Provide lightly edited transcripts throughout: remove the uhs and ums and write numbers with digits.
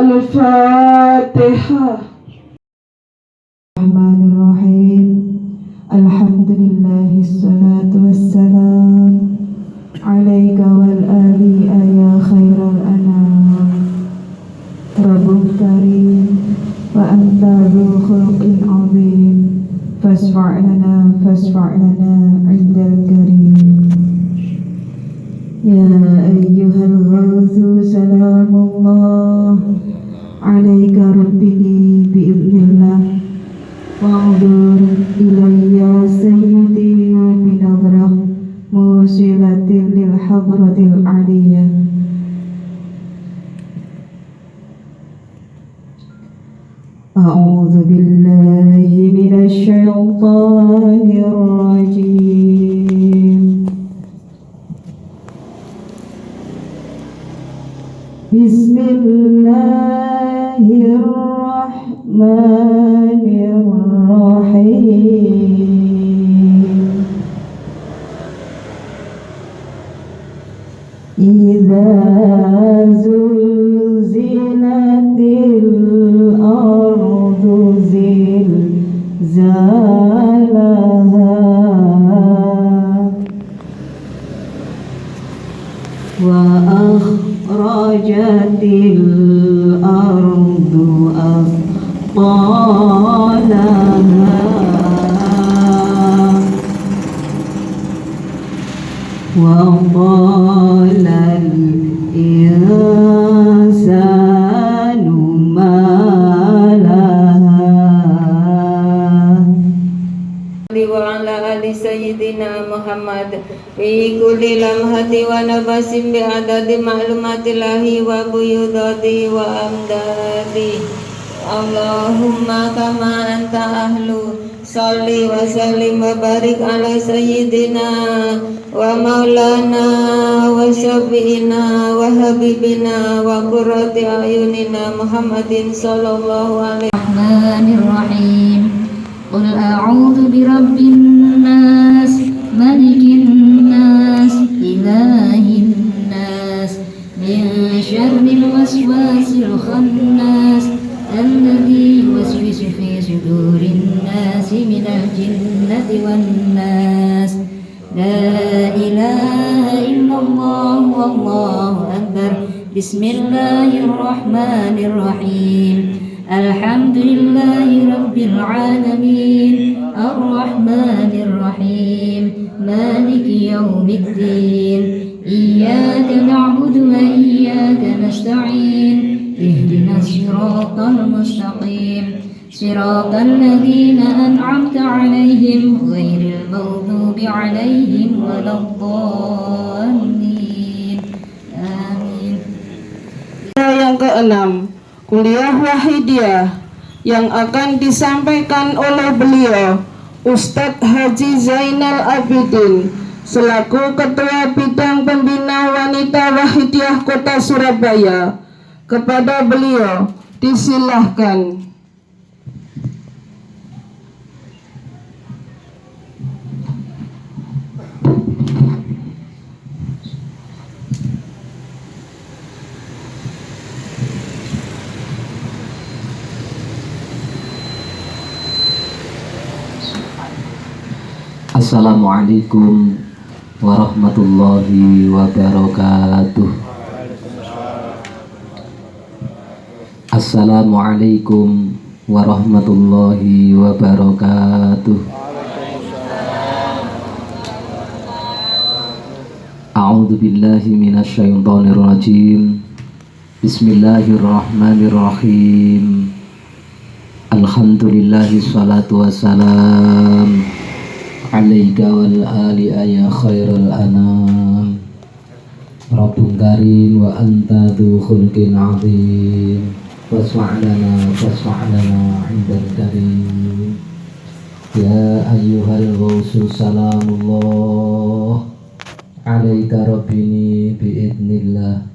Al-Fatihah. Bismillahirrahmanirrahim. Alhamdulillahi salatu wassalam alaika wal ali ya khairal anam. Rabbul karim wa anta dzul khuluqin azim. Fasfa' lana indal karim. Ya ayyuhal ghawthu salamullah alaika rabbini biiznillah. Wa'udur ilayya sayyidi binadrah musilatin lil hadratil aliyah. A'udzu billahi minasy syaithanir rajim. Bismillahirrahmanirrahim. Idza zulzilatil ardu zilzalaha wa akhrajatil ardu athqalaha wa qalal insanu ma laha. Wa ala ali sayyidina Muhammad fi kulli lamhati wa nabasim bi adadi ma'lumatillahi wa buyudati wa amdadi. Allahumma kama anta ahlu salli wa sallim wa barik ala sayyidina wa maulana wa syafi'ina wa habibina wa qurrati ayunina Muhammadin sallallahu alaihi Bismillahirrahmanirrahim. Qul a'udzu birabbin nas, malikin nas, ilahin nas, min syarril waswasil khannas, alladzi yuwaswisu fi sudurin nasi minal jinnati wan nas. La ilaha illallah wallahu akbar. Bismillahirrahmanirrahim. Alhamdulillahi rabbil alamin. Ar-Rahmanir-Rahim. Maliki yaumiddin. Iyyaka na'budu wa iyyaka nasta'in. Ihdinas siratal mustaqim. Siratal ladzina an'amta 'alaihim ghairil maghdubi 'alaihim waladdallin. Amin. Yang keenam, kuliah Wahidiyah yang akan disampaikan oleh beliau Ustadz Haji Zainal Abidin selaku Ketua Bidang Pembina Wanita Wahidiyah Kota Surabaya. Kepada beliau disilahkan. Assalamualaikum warahmatullahi wabarakatuh. Assalamualaikum warahmatullahi wabarakatuh. A'udzu billahi minasy syaithanir rajim. Bismillahirrahmanirrahim. Alhamdulillahi salatu wassalam alaika wal ali ya khairal anam. Rabbun karim wa anta dzu khulqin azim. Fasfa'lana indal karim. Ya ayyuhal ghawsu salamullah alaika rabbini biidnillah.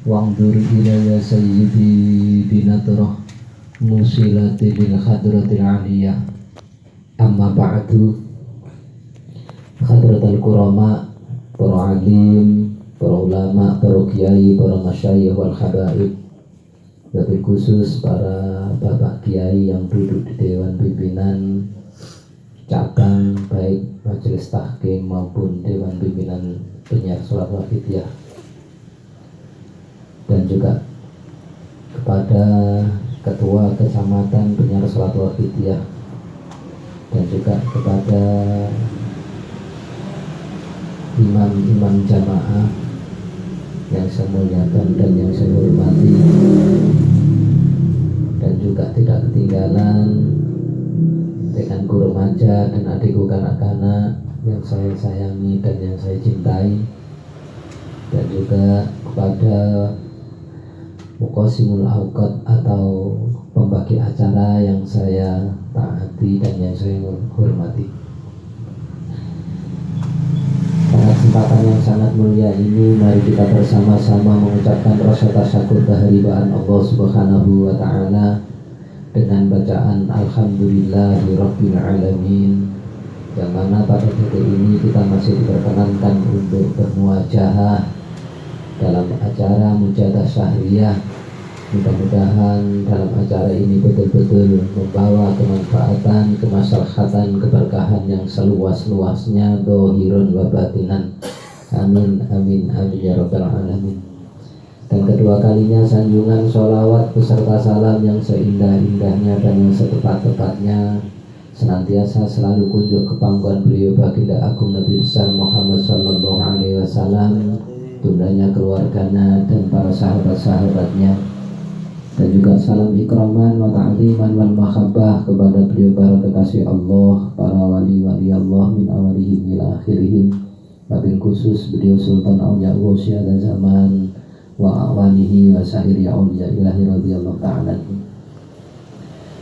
Wa'udur ilayya sayyidi binadrah musilati lil hadratil aliyah. Amma ba'du. Hadratul kurama, para alim, para ulama, para kiai, para masyayikh wal habaib, lebih khusus para Bapak Kiai yang duduk di Dewan Pimpinan cabang, baik Majelis Tahkim maupun Dewan Pimpinan Penyiar Sholat Waqidiyah, dan juga kepada Ketua Kecamatan Penyiar Sholat Waqidiyah, dan juga kepada imam-imam jamaah yang saya muliakan dan yang saya hormati, dan juga tidak ketinggalan dengan guru remaja dan adikku kanak-kanak yang saya sayangi dan yang saya cintai, dan juga kepada Muqasimul Awqat atau pembagi acara yang saya taati dan yang saya hormati. Pada kesempatan yang sangat mulia ini, mari kita bersama-sama mengucapkan rasa tasyukur kehadiran Allah Subhanahu wa Ta'ala dengan bacaan Alhamdulillahirabbil alamin, yang mana pada detik ini kita masih diperkenankan untuk bermuajahah dalam acara mujadah syahriyah. Mudah-mudahan dalam acara ini betul-betul membawa kemanfaatan, kemaslahatan, keberkahan yang seluas-luasnya, dohirun wa batinan. Amin, amin, amin ya rabbal alamin. Dan kedua kalinya sanjungan sholawat beserta salam yang seindah-indahnya dan yang setepat-tepatnya senantiasa selalu kunjung ke pangkuan beliau baginda agung Nabi besar Muhammad sallallahu alaihi wasallam, tundanya, keluarganya, dan para sahabat-sahabatnya. Dan juga salam ikraman wa ta'ziman wal mahabbah kepada beliau para kekasih Allah, para wali-wali Allah min awalihim ila akhirihim, wabil khusus beliau Sultan Aulia Usia dan zaman wa awalihi wa sahiri aulia ilahi radhiyallahu ta'ala.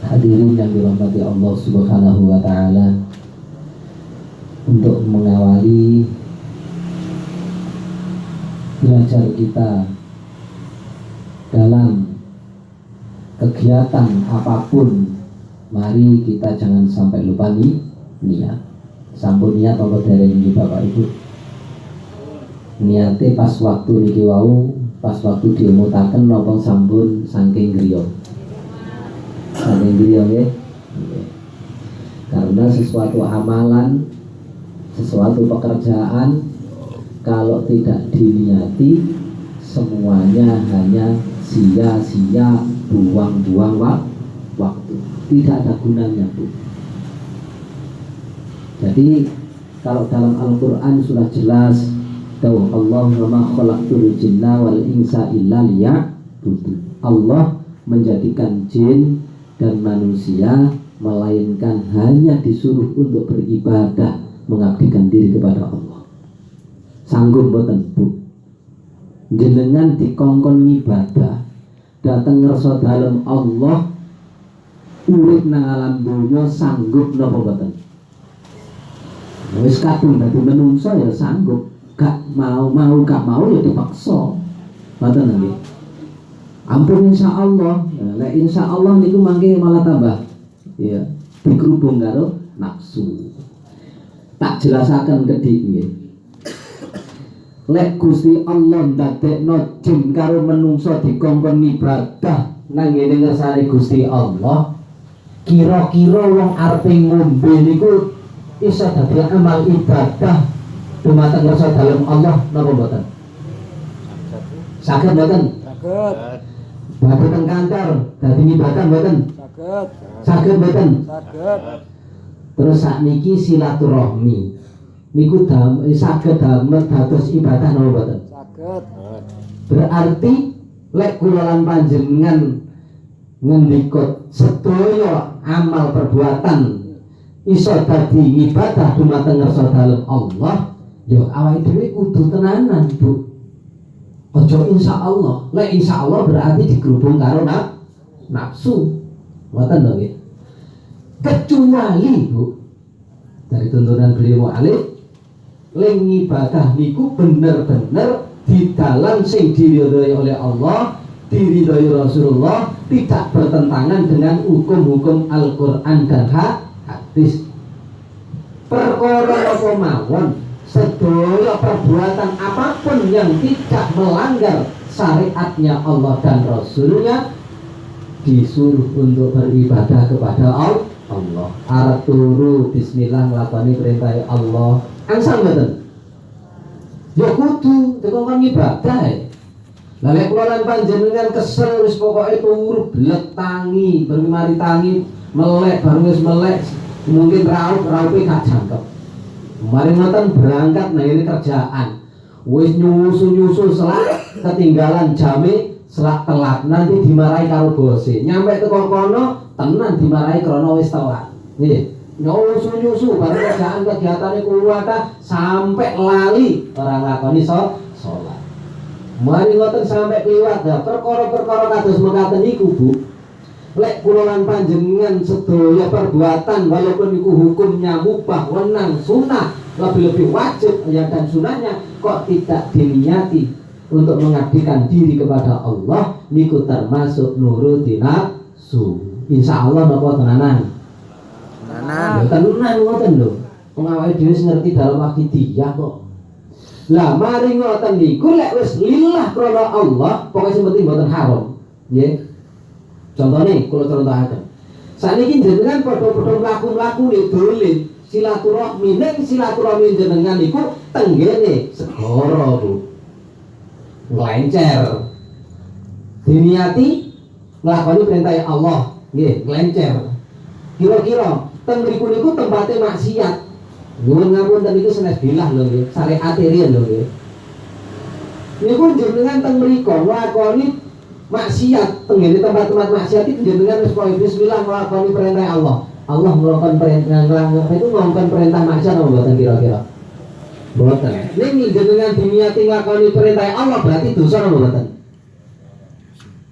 Hadirin yang dirahmati Allah Subhanahu wa Ta'ala, untuk mengawali belajar kita dalam kegiatan apapun, mari kita jangan sampai lupa niat. Sampun niat apa dari ini Bapak Ibu? Niatnya pas waktu niki wau, pas waktu diumutaken napa sampun saking griya. Saking griya nggih. Karena sesuatu amalan, sesuatu pekerjaan kalau tidak diniati semuanya hanya sia-sia, buang-buang waktu, tidak ada gunanya, Bu. Jadi kalau dalam Al-Quran sudah jelas bahwa Allah ma khalaqtul jinna wal insa illa liya'budun. Allah menjadikan jin dan manusia melainkan hanya disuruh untuk beribadah, mengabdikan diri kepada Allah. Sanggup mboten, Bu? Jenengan dikongkon ibadah, dateng ngerso dalem Allah, urip nang alam dunya, sanggup napa mboten? Wis kadung dadi menungso ya sanggup, gak mau gak mau ya dipaksa. Mboten nggih. Ampun insyaallah. Lek insyaallah niku mangke malah tambah ya dikerubung karo nafsu. Tak jelasaken kedik nggih. Lek Gusti Allah ndadekno jin karo menungso dikongkon ibadah nang ngene ngersane Gusti Allah, kira-kira wong arepe ngombe niku iso dadi amal ibadah dumateng ngersa dalem Allah napa mboten? Saged mboten? Saged. Badhe teng kantor dadi ibadah mboten? Saged. Saged mboten? Saged. Terus sakniki silaturahmi niku saged damel dados ibadah napa mboten? Saged. Berarti lek kula lan panjenengan ngendika sedaya amal perbuatan iso dadi ibadah dumateng ngersa dalem Allah, ya awake dhewe kudu tenanan, Bu. Aja insyaallah. Lek insyaallah berarti digerubung karo nafsu. Ngoten lho nggih. Kecuali, Bu, dari tuntunan beliau alif, ling ibadah niku bener-bener di dalam sing diridhoi oleh Allah, diridhoi Rasulullah, tidak bertentangan dengan hukum-hukum Al-Qur'an dan hadis. Perkara apa mawon, sedaya perbuatan apapun yang tidak melanggar syariatnya Allah dan Rasulnya, disuruh untuk beribadah kepada Allah. Arep turu bismillah nglakoni perintah Allah. Angsal mboten? Ya kudu dikongkon ibadah. Lah lek kula lan panjenengan kesel wis pokoke turu blek tangi, mari tangi melek bareng wis melek mungkin raupe gak jangkep. Mari ngoten berangkat nang ini kerjaan. Wis nyusu selak ketinggalan jame selak telat nanti dimarahi karo bose. Nyampe teko kono tenan dimarahi krana wis telat. Nggih. Nyusu bareng kerjaan kegiatane kuwata sampai lali ora nglakoni salat. Mari ngoten sampai kliwat dah perkara-perkara kados mekaten niku, Bu. Lek kula lan panjenengan sedaya perbuatan walaupun niku hukumnya mubah, wenang, sunah, lebih-lebih wajib ya dan sunahnya kok tidak diniati untuk mengabdikan diri kepada Allah niku termasuk nuruti nafsu. Insyaallah napa tenanan? Tenanan. Tenanan ngoten lho. Wong awake dhewe ngerti dalam akidiyah kok. Lah mari ngoten niku lek wis lillah krana Allah, pokoke sing penting mboten haram. Nggih. Contohnya, kalau contohaken. Saniki jenengan padha-padha mlaku-mlaku dolen silaturahmi ning silaturahmi jenengan niku tenggene segara, Bu. Nglencer. Diniati nglakoni perintah Allah, nggih, nglencer. Kira-kira teng mriku niku tempate maksiat. Nuwun ngapunten niku senes bilah lho nggih, syariat riyen lho nggih. Niku jenengan teng mriku nglakoni maksiat tenggene tempat-tempat maksiat itu jenengan wis pokoke bismillah nglakoni perintah Allah. Allah nglakoni perintah maksiat apa mboten kira-kira? Mboten. Ning jenengan diniati nglakoni perintah Allah berarti dosa apa mboten?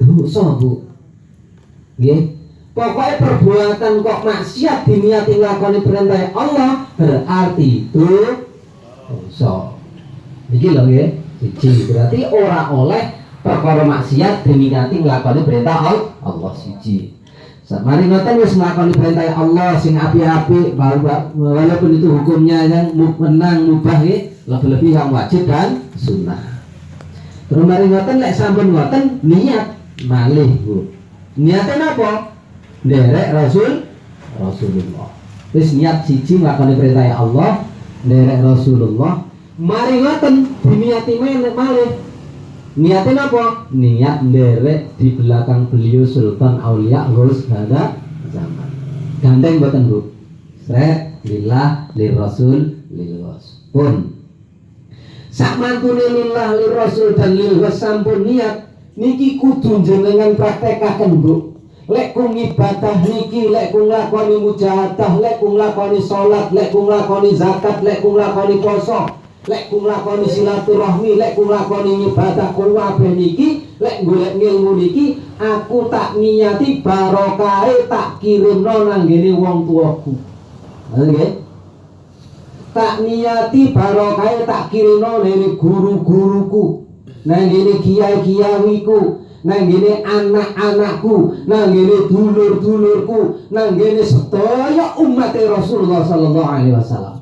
Dosa, Bu. Nggih. Pokoknya perbuatan kok maksiat diniati nglakoni perintah Allah berarti dosa. Iki lho nggih. Siji berarti ora oleh perkara maksiat diniati nglakoni perintah Allah siji. Mari ngoten wis nglakoni perintah Allah sing api-api walaupun itu hukumnya yang menang mubah nggih, lebih-lebih yang wajib dan sunnah. Terus mari ngoten lek sampun ngoten niat malih, Bu. Niatnya apa? Nderek Rasulullah. Wis niat siji nglakoni perintah Allah, nderek Rasulullah. Mari ngoten diniati malih. Niatnya apa? Niat nderek di belakang beliau Sultan Aulia Ghus Hada zaman. Gandeng boten, Bu. Sret lillah lirrasul lil Ghus. Pun sak mantune lillah lirrasul dan lil Ghus sampun niat niki kudu jenengan praktekaken, Bu. Lek ku ngibadah niki, lek ku nglakoni mujahadah, lek ku nglakoni salat, lek ku nglakoni zakat, lek ku nglakoni poso, lek ku nglakoni silaturahmi, lek ku nglakoni ibadah kabeh niki, lek golek ilmu niki, aku tak niati barokahe tak kirimno nang ngene wong tuaku. Nggih. Tak niati barokahe tak kirimno nang guru-guruku, nang ngene kiai-kiaiku, nang ngene anak-anakku, nang ngene dulur-dulurku, nang ngene sedaya umat Rasulullah sallallahu alaihi wasallam.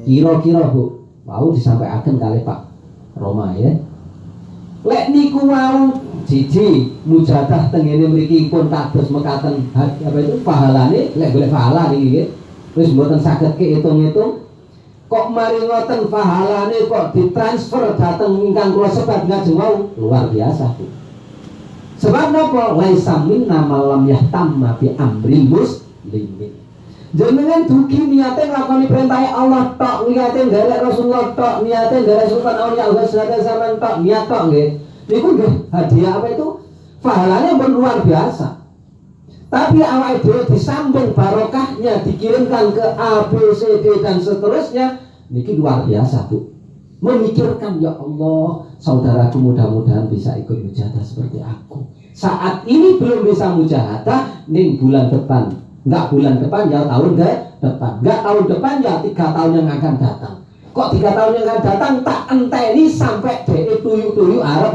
Kira-kira, Bu, mau disampaikan kali Pak Roma ya. Lek niku wau siji mujadah tengene mriki pun kados mekaten apa itu pahalane, lek golek pahala niki nggih. Wis mboten saged kehitung-hitung. Kok mari ngoten pahalane kok ditransfer dateng ingkang kula sebat ngajeng wau luar biasa, Bu. Sebab napa? Laisa minna malam yahtamma bi amri muslimin. Jenengan dugi niate nglakoni perintah Allah tok, niate nderek Rasulullah tok, niate nderek Sultan Aulia Ghus Hada zaman tok, niat tok nggih. Niku nggih hadiah apa itu? Pahalanya luar biasa. Tapi awake dhewe disambung barokahnya dikirimkan ke A, B, C, D dan seterusnya, niki luar biasa, Bu. Memikirkan ya Allah, saudaraku mudah-mudahan bisa ikut mujahadah seperti aku. Saat ini belum bisa mujahadah, ning bulan depan. Enggak bulan depan ya tahun depan. Enggak tahun depan ya 3 tahun yang akan datang. Kok 3 tahun yang akan datang tak enteni sampai dhek tuyu-tuyu arep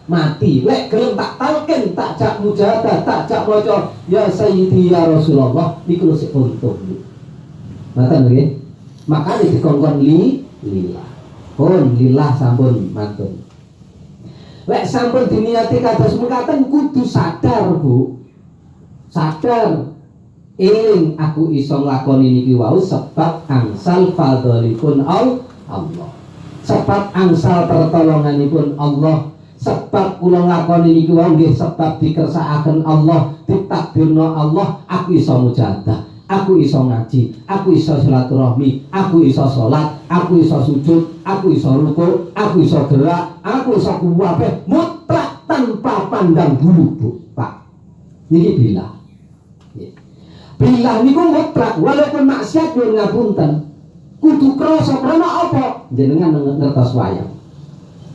mati. Lek gelem tak talken, tak jak mujahadah, tak jak maca ya sayyidi ya Rasulullah niku sik untung. Ngoten nggih. Makane dikongkon lillah. Pun lillah sampun mantun. Lek sampun diniati kados mekaten kudu sadar, Bu. sadar eling aku iso nglakoni niki wau sebab angsal fadhalipun Allah. Sebab angsal pertolonganipun Allah. Sebab kula nglakoni niki wau nggih sebab dikersakaken Allah, ditakdirno Allah, aku iso mujahadah, aku iso ngaji, aku iso silaturahmi, aku iso salat, aku iso sujud, aku iso ruku, aku iso gerak, aku iso kuwabeh mutlak tanpa pandang bulu, Bu, Pak. Niki bila. Bila niku mutlak walaupun maksiat nyuwun ngapunten. Kudu krasa krana apa? Jenengan ngertos wayang.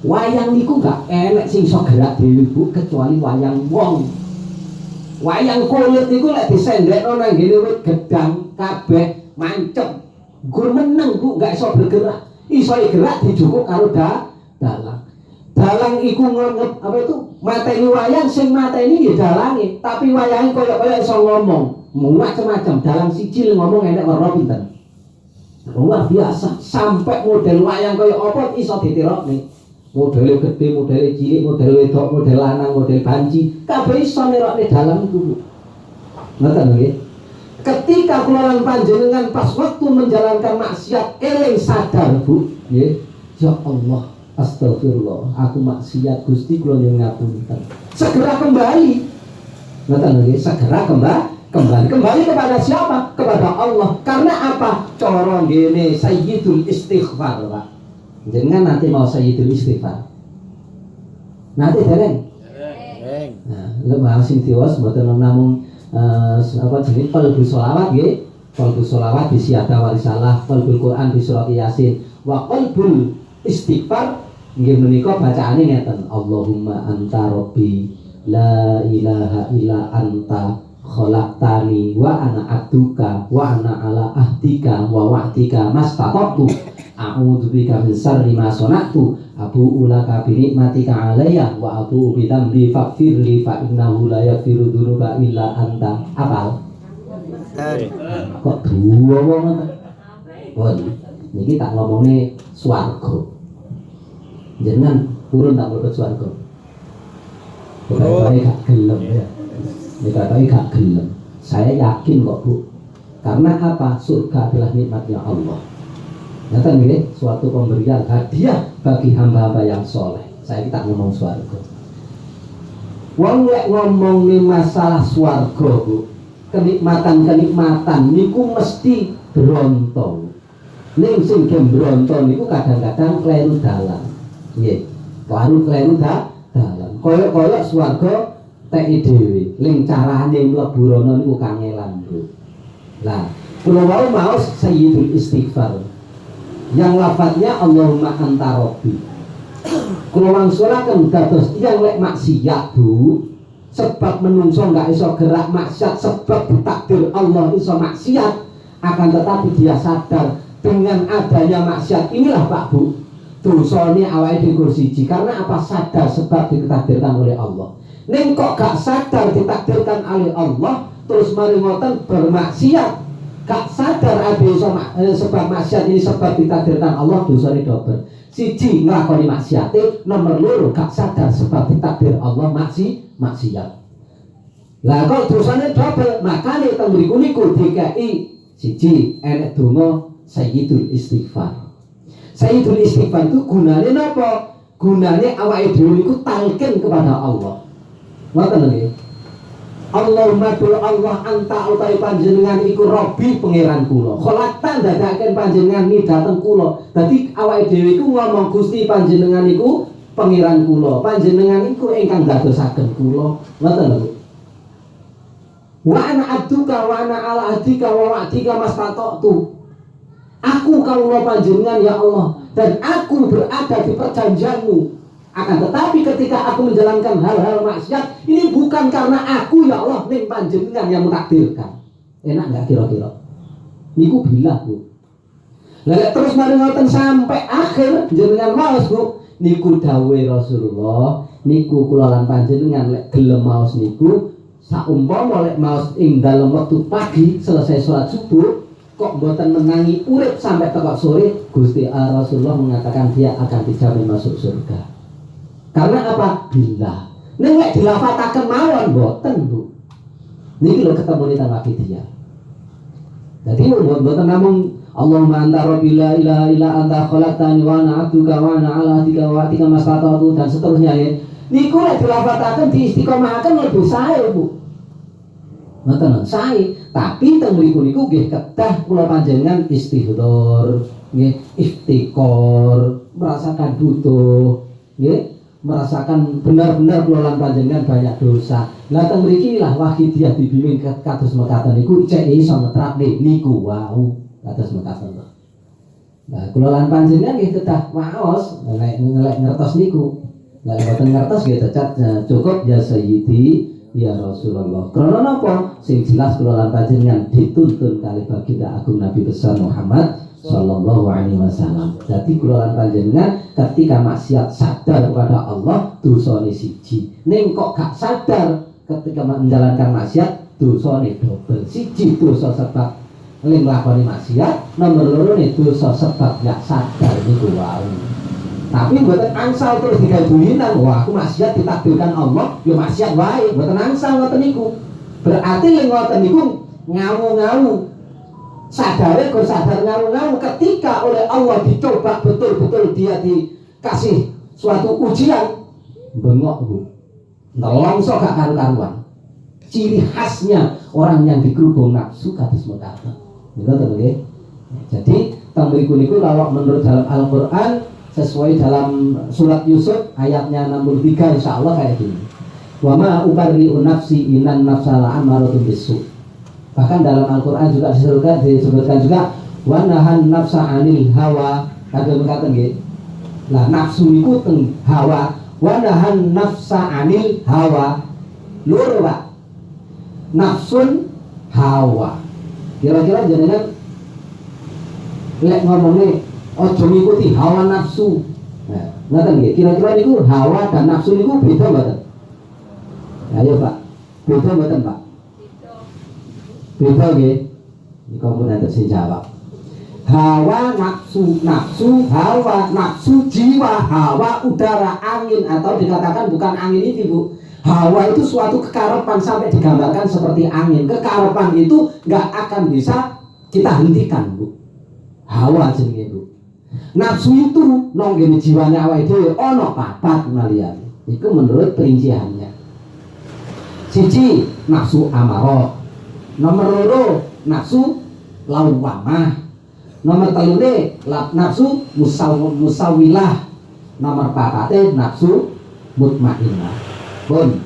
Wayang niku gak enek sing iso gerak dhewe, Bu, kecuali wayang wong. Wayang kulit niku lek disendekno nang ngene wit gedang kabeh mancep. Gur meneng, Bu, gak iso bergerak. Iso gerak dijukuk karo dalang. Dalang iku apa itu? Mateni wayang sing mateni ya dalange, tapi wayange koyo-koyo iso ngomong. Macam-macam, dalang siji ngomong enek ora pinten. Luar biasa, sampai model wayang koyo apa iso ditirokne. Modele gede, modele cilik, model wedok, model lanang, model banci, kabeh iso nirokne dalang iku. Ngoten nggih. Ketika kula lan panjenengan pas waktu menjalankan maksiat eling sadar, Bu, nggih. Ya Allah, astagfirullah, aku maksiat Gusti kula nyuwun ngapunten. Segera kembali. Ngoten nggih, segera kembali kepada siapa? Kepada Allah. Karena apa? Cara ngene sayyidul istighfar, Pak. Jangan nanti mau sayyidul istighfar. Nanti dereng. Nah, lemah sing tiwas mboten namung apa jenenge qalbu sholawat nggih. Qalbu sholawat di siada warisalah, qalbul Quran di surat Yasin. Wa qalbul istighfar nggih menika bacaane ngeten. Allahumma anta rabbi la ilaha illa anta khalaqtani wa ana abduka wa ana ala ahdika wa wa'dika mastata'tu a'udzubika min syarri ma sana'tu abu'u laka bi nikmatika alayya wa abu'u bi dzambi faghfirli fa innahu la yaghfiru dzunuba illa anta. Apal? Kok dua wong ngoten? Niki tak ngomongnya swarga. Jenengan purun tak mlebet swarga. Pokoke gak gelem ya. Dikatakan gak gelem. Saya yakin kok, Bu. Karena apa? Surga adalah nikmatnya Allah. Nyata nggih, suatu pemberian hadiah bagi hamba-hamba yang soleh. Saya kita ngomong swarga. Wong lek ngomong nih masalah swarga, Bu, kenikmatan niku mesti berontong. Ning sing berontong niku kadang-kadang kleru dalan. Nggih. Kleru dalan. Koyok-koyok swarga teki dhewe, ling carane mlebu rono niku kangelan, Bu. Lah, kula wau maos sayyidul istighfar. Yang lafadznya Allahumma anta rabbi. Kula wangsulaken dados tiyang lek maksiat, Bu. Sebab menungso enggak iso gerak maksiat, sebab ditakdir Allah iso maksiat, akan tetapi dia sadar dengan adanya maksiat inilah, Pak, Bu, dosane awake dhewe siji. Karena apa? Sadar sebab ditakdirkan oleh Allah. Ning kok gak sadar ditakdirkan oleh Allah, terus mari ngoten bermaksiat, gak sadar ada sebab maksiat ini sebab ditakdirkan Allah, dosane dobel. Siji nglakoni maksiate, nomor loro gak sadar sebab ditakdir Allah maksiat. Lah kok dosane dobel, makane teng mriku niku DKI siji enek donga sayyidul istighfar. Sayyidul istighfar itu gunane napa? Gunane awake dhewe niku talqin kepada Allah. Ngoten nggih. Allahumma tu Allah anta utai panjenengan iku Rabbi pangeran kula. Kholaktan dadaken panjenengan midhateng kula. Dadi awake dhewe iku ngomong Gusti panjenengan iku pangeran kula. Panjenengan iku ingkang dadosaken kula. Ngoten lho. Wa ana abduka wa ana ala ahdika wa wa'dika mastata'tu. Aku kawula panjenengan ya Allah, dan aku berada di perjanjianmu. Akan tetapi ketika aku menjalankan hal-hal maksiat, ini bukan karena aku ya Allah, ning panjenengan yang mentakdirkan. Enak nggak kira-kira? Niku bilah, Bu. Lah terus mari ngoten sampai akhir jenengan maos, Bu. Niku dawuhe Rasulullah, niku kula lan panjenengan lek gelem maos niku saumpama lek maos ing dalem wektu pagi selesai sholat subuh kok mboten menangi urip sampai tekok sore, Gusti Rasulullah mengatakan dia akan dijamin masuk surga. Karena apa? Billah. Nek dilafataken mawon mboten, Bu. Niki lho ketemu ning wahidiyah. Jadi mboten namung Allahumma anta rabbi la ilaha illa anta khalaqtani wa ana 'abduka wa ana 'ala ahdika wa wa'dika mastata'tu dan seterusnya ya. Niku lek dilafataken diistiqomahaken lebih sae, Bu. Mboten sae, tapi teng mriku niku nggih kedah kula panjenengan istighfar, nggih iftikor, merasakan butuh, nggih, merasakan benar-benar kula lan panjenengan banyak dosa. Lah teng mriki lah wahidiyah dibimbing kados mekaten niku cek iso ngetrapne niku wau kados mekaten. Nah kula lan panjenengan nggih kedah waos nek ngertos niku. Lah mboten ngertos nggih tetep cukup ya Sayyidi ya Rasulullah. Karena napa? Sing jelas kula lan panjenengan dituntun kali baginda agung Nabi besar Muhammad sallallahu alaihi wasallam. Jadi kula lan panjenengan ketika maksiat sadar kepada Allah dosane siji. Ning kok gak sadar ketika menjalankan maksiat dosane double. Siji dosa sebab ling lakoni maksiat, nomor loro ne dosa sebab gak sadar niku wae. Tapi mboten angsal terus digadulinan, wah aku maksiat ditakdirkan Allah, ya maksiat wae, mboten angsal ngoten niku. Berarti ling ngoten niku ngawu-ngawu. Sadare kok sadar ngawu-ngawu ketika oleh Allah dicoba betul-betul dia dikasih suatu ujian, bengok Bu. Nelongso gak karu-karuan. Ciri khasnya orang yang dikerubung nafsu kados mekaten. Niku to nggih. Jadi teng mriku niku kalau menurut dalam Al-Qur'an sesuai dalam surat Yusuf ayatnya 63 insyaallah kayak gini. Wa ma ubarri'u nafsi innan nafsa la'amaratun bisu. Bahkan dalam Al-Qur'an juga disebutkan juga wa nahan nafsa 'anil hawa. Kadang mekaten nggih. Lah nafsu niku teng hawa, wa nahan nafsa 'anil hawa. Loro Pak. Nafsun hawa. Kira-kira jenengan lek ngomongnya ojo ngikuti hawa nafsu. Nah, ngoten nggih. Kira-kira niku hawa dan nafsu niku beda mboten? Ayo Pak. Beda mboten Pak? Beda nggih. Niku pun nanti sing jawab. Hawa nafsu, nafsu hawa, nafsu jiwa, hawa udara, angin atau dikatakan bukan angin ini Bu. Hawa itu suatu kekarapan sampai digambarkan seperti angin. Kekarapan itu nggak akan bisa kita hentikan Bu. Hawa jenenge Bu. Nafsu itu nonggene jiwane awake dhewe ana papat malian. Iku menurut perinciannya. Siji nafsu amarah. Nomor loro nafsu lawamah. Nomor telune nafsu musawilah. Nomor papate nafsu mutmainnah. Pun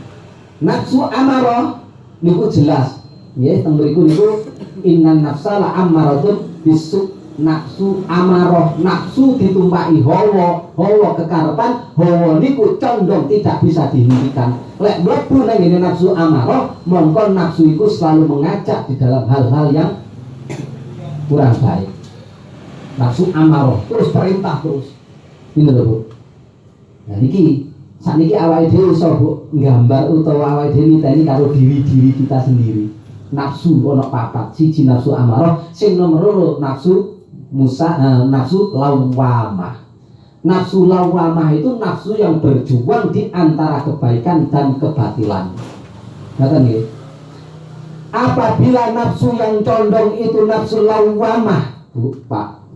nafsu amarah niku jelas. Nggih teng mriku niku innan nafsa la ammaratun bisu. Nafsu amarah, nafsu ditumpaki hawa, hawa kekarepan, hawa niku condong tidak bisa dihentikan. Lek mlebu nang ngene nafsu amarah, mongko nafsu iku selalu mengajak di dalam hal-hal yang kurang baik. Nafsu amarah terus perintah terus. Ini lho Bu. Nah niki sakniki awake dhewe iso Bu nggambar utawa awake dhewe niteni karo diri-diri kita sendiri. Nafsu ana papat, siji nafsu amarah, sing nomor loro nafsu nafsu lawamah. Nafsu lawamah itu nafsu yang berjuang di antara kebaikan dan kebatilan. Ngaten nggih. Apabila nafsu yang condong itu nafsu lawamah, Bu, Pak.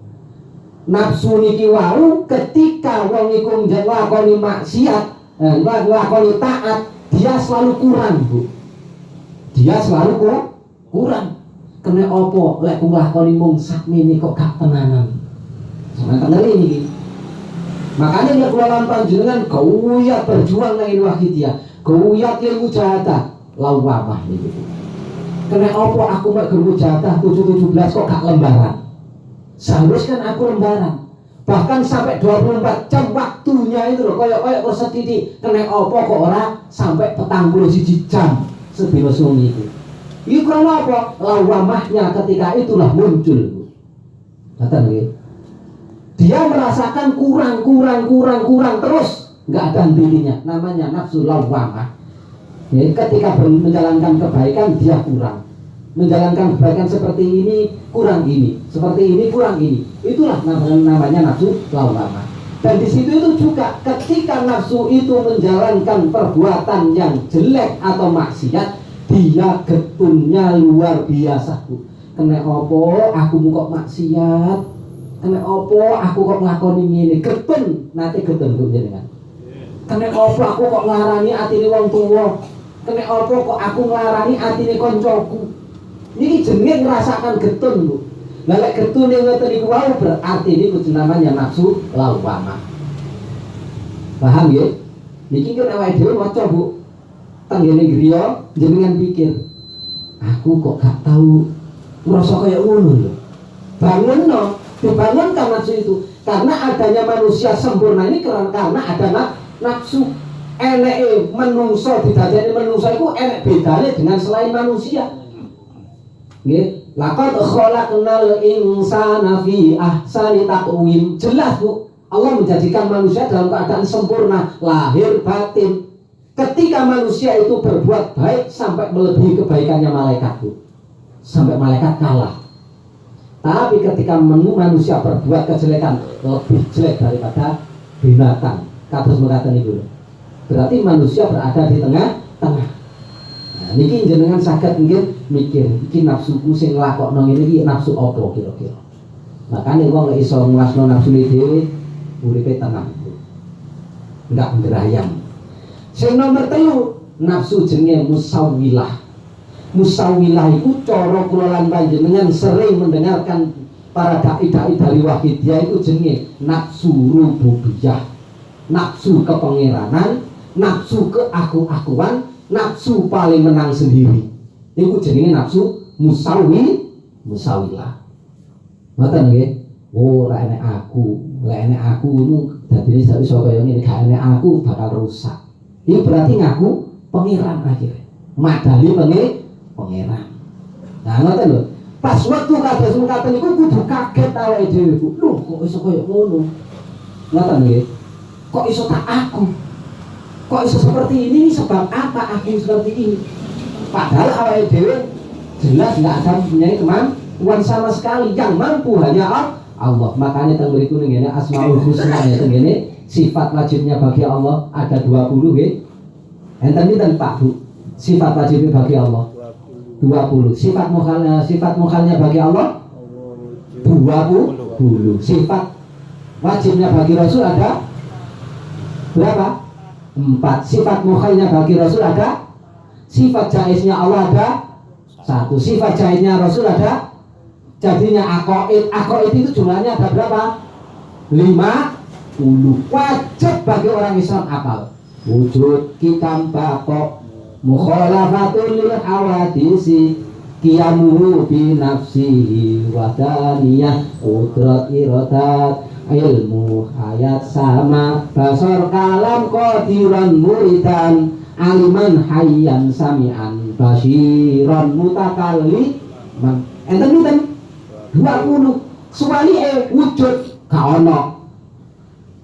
Nafsu niki wau ketika wong iku nglakoni maksiat, nglakoni taat, dia selalu kurang, Bu. Dia selalu kurang. Kena opo lek nglakoni mung sakmene kok gak tenanan. Sampeyan ngeri niki. Makanya dia kula lan panjenengan guyat berjuang nang wahidiyah, guyat ilmu jahadah lawamah niki. Kena opo aku mek ilmu jahadah 17 kok gak lembaran. Seharusnya kan aku lembaran. Bahkan sampai 24 jam waktunya itu loh koyok persedidik. Kena opo kok ora sampai 41 jam sedina sungi itu. Ini karena apa? Lawamahnya ketika itulah muncul. Kata nggih. Dia merasakan kurang terus, nggak ada hentinya. Namanya nafsu lawamah. Ya, ketika menjalankan kebaikan dia kurang. Menjalankan kebaikan seperti ini kurang ini, seperti ini kurang ini. Itulah namanya nafsu lawamah. Dan di situ itu juga ketika nafsu itu menjalankan perbuatan yang jelek atau maksiat, dia getunnya luar biasa Bu. Kena opo aku kok maksiat, kena opo aku kok nglakoni ngene, getun nate getun Bu jenengan. Kena opo aku kok nglarani atine wong tuwa, kena opo kok aku nglarani atine koncoku. Niki jenenge ngerasakan getun Bu. Lah lek getune ngoten niku wae berarti niku namanya nafsu lawamah. Paham ya? Niki kan awake dhewe maca Bu. Tanggene griya jenengan pikir, aku kok gak tahu ngrasa kaya ngono lho. Bangunno, dibangunkan nafsu itu. Karena adanya manusia sempurna ini karena ada nafsu. Eneke menungso didadekne menungso iku enek bedane dengan selain manusia. Nggih, laqad khalaqnal insana fi ahsani taqwim. Jelas Bu, Allah menjadikan manusia dalam keadaan sempurna lahir batin. Ketika manusia itu berbuat baik sampai melebihi kebaikannya malaikat Bu. Sampai malaikat kalah. Tapi ketika manusia berbuat kejelekan lebih jelek daripada binatang. Kados mekaten niku. Berarti manusia berada di tengah-tengah. Nah, niki jenengan saged nggih mikir, iki nafsuku sing nglakokno ngene iki nafsu apa kira-kira. Makane wong lek iso nguasno nafsune dhewe uripe tenang. Enggak ngerayam. Sing nomor 3, nafsu jenenge musawwilah. Musawwilah itu cara kula lan panjenengan sering mendengarkan para dai-dai dari wahidiyah itu jenenge nafsu rububiyah, nafsu kepangeranan, nafsu keaku-akuan, nafsu paling menang sendiri. Itu jenenge nafsu musawwilah. Ngoten nggih. Oh, lek enek aku nu dadine sak iso kaya ngene, gak enek aku bakal rusak. Ini berarti ngaku pangeran akhirnya. Madali pangeran. Nah, ngoten lho. Pas waktu kados mekaten niku kudu kaget awake dhewe Bu. Lho, kok iso kaya ngono? Ngoten nggih. Kok iso tak aku? Kok iso seperti ini? Sebab apa aku seperti ini? Padahal awake dhewe jelas enggak ada punya kemampuan sama sekali. Yang mampu hanya Allah. Makanya teng mriku ning ngene Asmaul Husna ya teng ngene sifat wajibnya bagi Allah ada 20 nggih. Enten Pak Bu. Sifat wajibnya bagi Allah 20. Sifat mukhalnya bagi Allah 20. Sifat wajibnya bagi Rasul ada berapa? 4. Sifat mukhalnya bagi Rasul ada. Sifat jaiznya Allah ada 1. Sifat jaiznya Rasul ada. Jadinya aqaid itu jumlahnya ada berapa? 50. Wajib bagi orang Islam apal. Wujud kitam baqo mukhalafatul lil hawadisi qiyamuhu bi nafsihi wa daniyah qudrat iradat ilmu hayat sama basar kalam qadiran muridan aliman hayyan sami'an basiran mutakalliman. Enten 20 suwali wujud gak ono.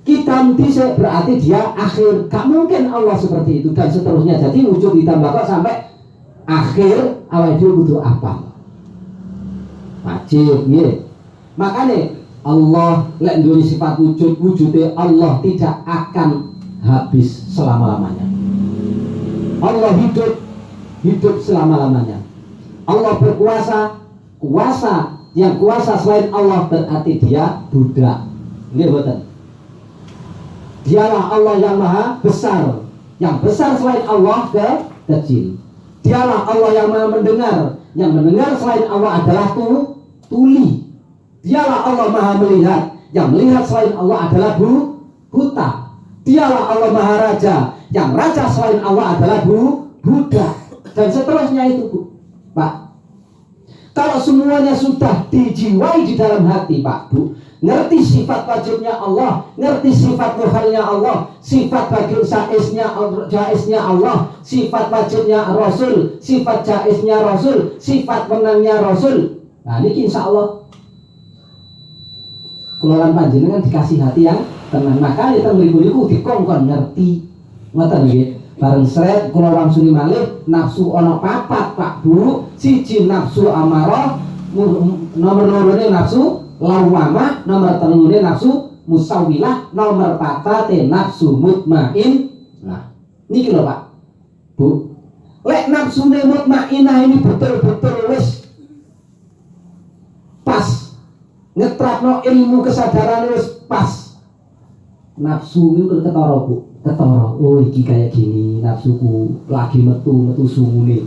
Kita dhisik berarti dia akhir. Gak mungkin Allah seperti itu dan seterusnya. Jadi wujud ditambah kok sampai akhir awake dhewe kudu apa? Wajib nggih. Makanya Allah lek duwe sifat wujud, wujude Allah tidak akan habis selama-lamanya. Allah hidup selama-lamanya. Allah berkuasa, yang kuasa selain Allah berarti dia budak. Nggih mboten? Dialah Allah yang maha besar. Yang besar selain Allah kecil. Dialah Allah yang maha mendengar. Yang mendengar selain Allah adalah tuli. Dialah Allah maha melihat. Yang melihat selain Allah adalah buta. Dialah Allah maha raja. Yang raja selain Allah adalah budak. Dan seterusnya itu Bu. Pak, kalau semuanya sudah dijiwai di dalam hati Pak Bu, ngerti sifat wajibnya Allah, ngerti sifat mukhalnya Allah, sifat bagi jaiznya Allah, sifat wajibnya Rasul, sifat jaiznya Rasul, sifat menangnya Rasul. Nah ini insya Allah keluaran panjenengan dikasih hati yang tenang. Maka kita mriku dikongkon ngerti. Ngoten nggih. Bareng sret kula wangsuli malih nafsu ana 4 Pak Bu. Siji nafsu amarah, nomor 2 nafsu lawamah, nomor 3 nafsu musawwilah, nomor 4 nafsu mutmain. Nah, niki lho Pak Bu. Lek nafsune mutmainah ini betul-betul wis pas, ngetrapno ilmu kesadaran wis pas. Nafsu itu ketara Bu, ketara. Oh iki kayak gini nafsuku lagi metu sungune.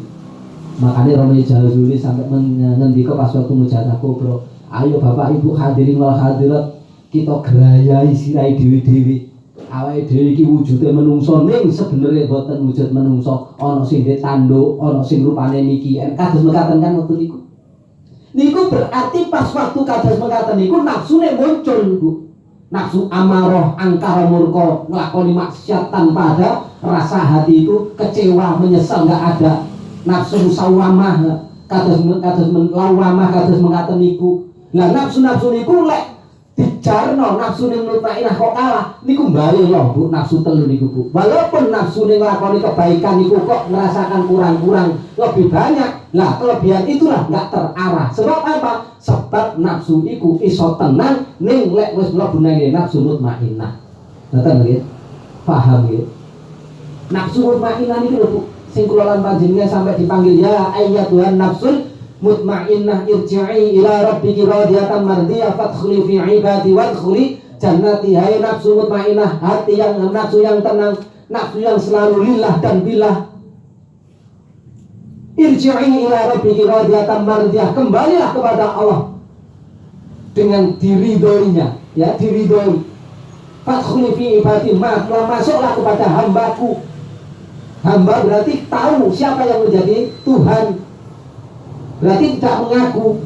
Makanya Romi Jaluli sampai ngendika pas waktu mujadah Kubro, ayo Bapak Ibu hadirin wal hadirat, kita gerayai sirai dewi-dewi. Awake dhewe iki wujude menungso ning sebenere boten wujud menungso, ana sing tanduk, ana sing rupane niki. Kados mekaten kan waktu niku. Niku berarti pas waktu kados mekaten niku nafsune muncul niku. Nafsu amarah, angkara murka, nglakoni maksiat tanpa ada rasa hati itu kecewa, menyesal enggak ada. Nafsu musawamah, kados lawamah kados mekaten niku. Lah nafsu-nafsu niku lek dijarno nafsu ning mutmainah kok kalah niku bali loh Bu, nafsu telu niku Bu. Walaupun nafsu ning nglakoni kebaikan niku kok merasakan kurang-kurang lebih banyak. Lah kelebihan itulah enggak terarah. Sebab apa? Sebab nafsu iku iso tenang ning lek wis mlebu nang nafsu mutmainah. Ngoten nggih? Paham nggih? Nafsu mutmainah niku lho Bu, sing kula lan panjenengan sampai dipanggil ya ayyatuhan nafsul mutmainnah irji'i ila rabbiki radiyatan mardiyah fadkhuli fi ibadi wadkhuli jannati. Hai nafsu mutmainnah, hati yang nafsu yang tenang, nafsu yang selalu lillah dan billah, irji'i ila rabbiki radiyatan mardiyah, kembalilah kepada Allah dengan diridhoinya, ya diridhoi. Fadkhuli fi ibadi, masuklah kepada hambaku. Hamba berarti tahu siapa yang menjadi Tuhan. Berarti tidak mengaku.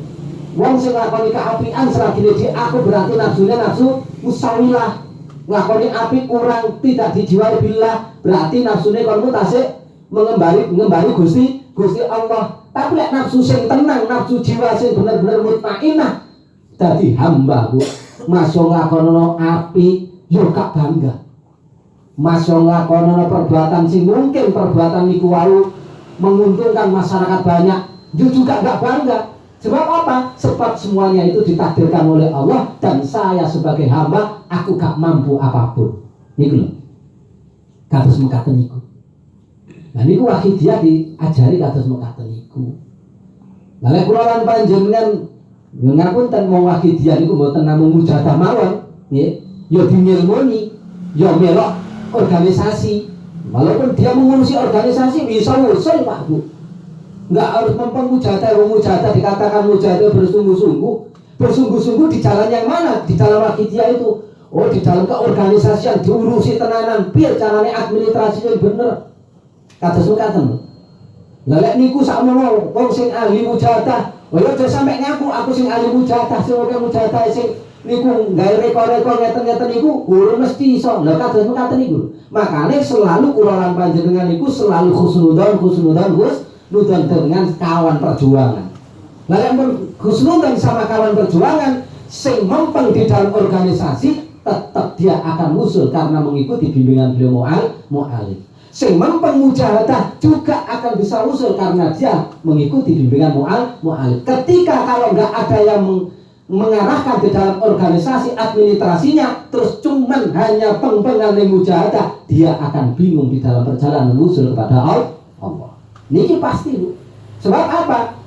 Wong sing nglakoni keapian selagi di aku berarti nafsunya nafsu musawilah. Nglakoni api kurang tidak dijiwai billah, berarti nafsunya kon mutasik mengembali Gusti Allah. Tapi lek nafsu sing tenang, nafsu jiwa sing bener-bener mutmainah dadi hamba Bu. Mas yo nglakonono api yo gak bangga. Mas yo nglakonono perbuatan sing mungkin perbuatan niku wau menguntungkan masyarakat banyak, dia juga gak bangga. Sebab apa? Sebab semuanya itu ditakdirkan oleh Allah dan saya sebagai hamba, aku gak mampu apapun. Niku lho. Kados mekaten niku. Nah niku Wahidiyah diajari kados mekaten niku. Lah lek kula lan panjenengan ngapunten wong Wahidiyah niku mboten namung mujadah mawon, nggih. Ya dimilmoni, ya melok organisasi. Walaupun dia mengurusi organisasi bisa usul Pak Bu. Nggak harus mujadah, mujadah dikatakan mujadah bersungguh-sungguh di jalan yang mana? Di jalan Wahidiyah itu. Oh di dalam keorganisasian diurusi tenanan, biar caranya administrasi yang bener. Kados mekaten. Lah lek niku sakmono wong sing ahli mujadah, oh ya aja sampe ngaku aku sing ahli mujadah, sing oke mujadah sing niku gawe rekor-rekor ngeten-ngeten niku urung mesti iso. Lah kados mekaten niku. Makane selalu kula lan panjenengan niku selalu husnudzon dengan kawan perjuangan. Lah nek husnudzon sama kawan perjuangan sing mempeng di dalam organisasi, tetap dia akan musul karena mengikuti bimbingan beliau mu'alif. Sing mempeng mujahadah juga akan bisa usul karena dia mengikuti bimbingan mu'alif. Ketika kalau nggak ada yang mengarahkan di dalam organisasi administrasinya, terus cuman hanya peng-pengan mujahadah, dia akan bingung di dalam perjalanan usul kepada Allah. Niki pasti Bu. Sebab apa?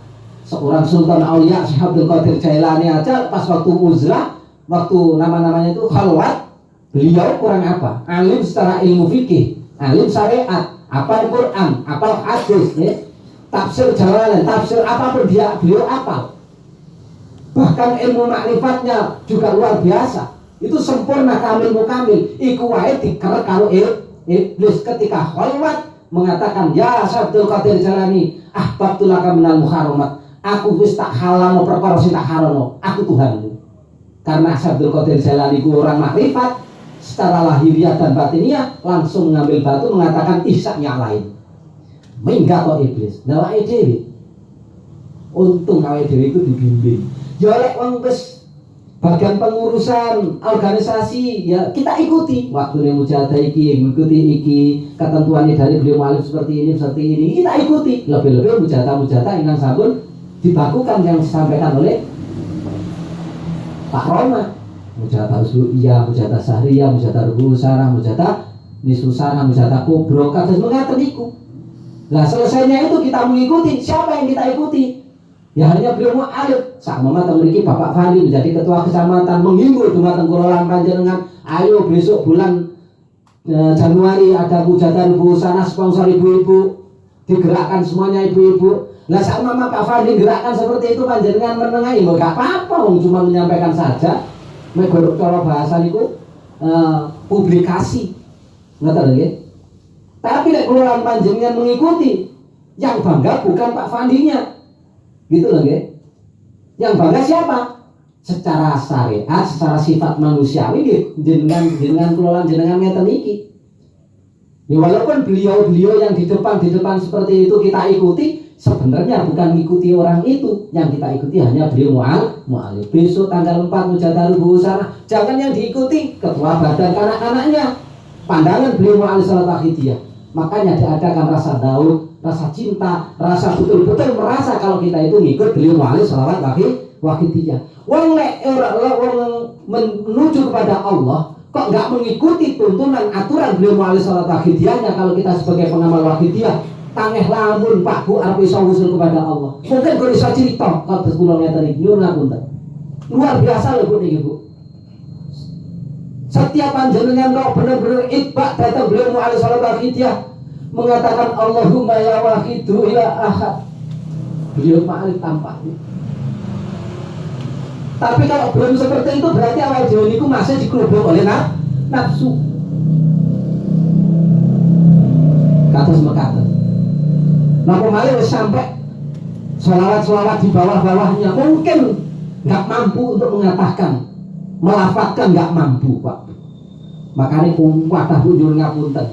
Seorang Sultan Aulia Syekh Abdul Qadir Jailani aja pas waktu uzlah, waktu nama-namanya itu khalwat, beliau kurang apa? Alim secara ilmu fikih, alim syariat, apal Quran, apal hadis, ya. Tafsir Jalalan, tafsir apapun beliau apal. Bahkan ilmu makrifatnya juga luar biasa. Itu sempurna kamil mukamil. Iku wae dikerek karo iblis ketika khalwat mengatakan ya Abdul Qadir Jalani ahbabtu laka minal muharramat, aku wis tak halang perkara sing tak haramno, aku Tuhanmu. Karena Abdul Qadir Jalani ku orang makrifat secara lahiriah dan batiniah, langsung mengambil batu mengatakan ihsak nyalain minggat to iblis. Nah wae dhewe untung awake dhewe iku dibimbing. Ya lek wong wis bagian pengurusan organisasi ya kita ikuti waktunya mujahadah iki, mengikuti iki ketentuannya dari beliau mu'alif seperti ini kita ikuti. Lebih-lebih mujahadah ingkang sampun dibakukan yang disampaikan oleh Pak Roma, mujahadah usbu'iyah, mujahadah sahriyah, mujahadah ruhul sarah, mujahadah nisfu sarah, mujahadah kubro, kados mengaten iku. Nah selesainya itu kita mengikuti. Siapa yang kita ikuti? Ya hanya beliau mu'alif. Sak mama memiliki Bapak Fahri menjadi ketua kecamatan, menghimbau dumateng kula panjenengan, ayo besok bulan Januari ada hujatan Bu sana, sponsor ibu-ibu, digerakkan semuanya ibu-ibu. Lah sak mama Pak Fahri gerakkan seperti itu panjenengan menengahi, enggak apa-apa, wong cuma menyampaikan saja. Mek godhok cara bahasa niku publikasi. Ngoten nggih. Tapi lek kula panjenengan mengikuti, yang bangga bukan Pak Fandinya. Gitu loh nggih. Yang bangga siapa? Secara syariat, secara sifat manusiawi nggih jenengan kula jenengan ngeten iki. Ya walaupun beliau-beliau yang di depan seperti itu kita ikuti, sebenarnya bukan mengikuti orang itu, yang kita ikuti hanya beliau mu'alif. Besok tanggal 4 Mujadarul Busana, jangan yang diikuti ketua badan kanak-kanaknya. Pandangan beliau mu'alif salat akhidiyah. Makanya diadakan rasa daud, rasa cinta, rasa betul-betul merasa kalau kita itu ngikut beliau mu'alif salawat akhidiyah. Wong lek menuju kepada Allah kok nggak mengikuti tuntunan aturan beliau mu'alif salat akhidiyahnya. Kalau kita sebagai pengamal akhidiyah tangeh lamun Pak Bu arep iso usul kepada Allah. Mungkin kok iso cerita kalau kula ngeten iki nyuwun ngapunten. Luar biasa lho Bu niki Bu. Setiap panjenengan kok benar-benar itba datang beliau mu'alif salat akhidiyah mengatakan Allahumma ya wahidu ila ahad. Beliau mu'alif tampak. Tapi kalau belum seperti itu berarti awal dhewe niku masih dikerubung oleh nafsu. Kados mekaten. Napa malih wis sampai selawat di bawah-bawahnya mungkin nggak mampu untuk mengatakan, melafadzkan nggak mampu Pak. Makanya kuwatah nyuwun ngapunten.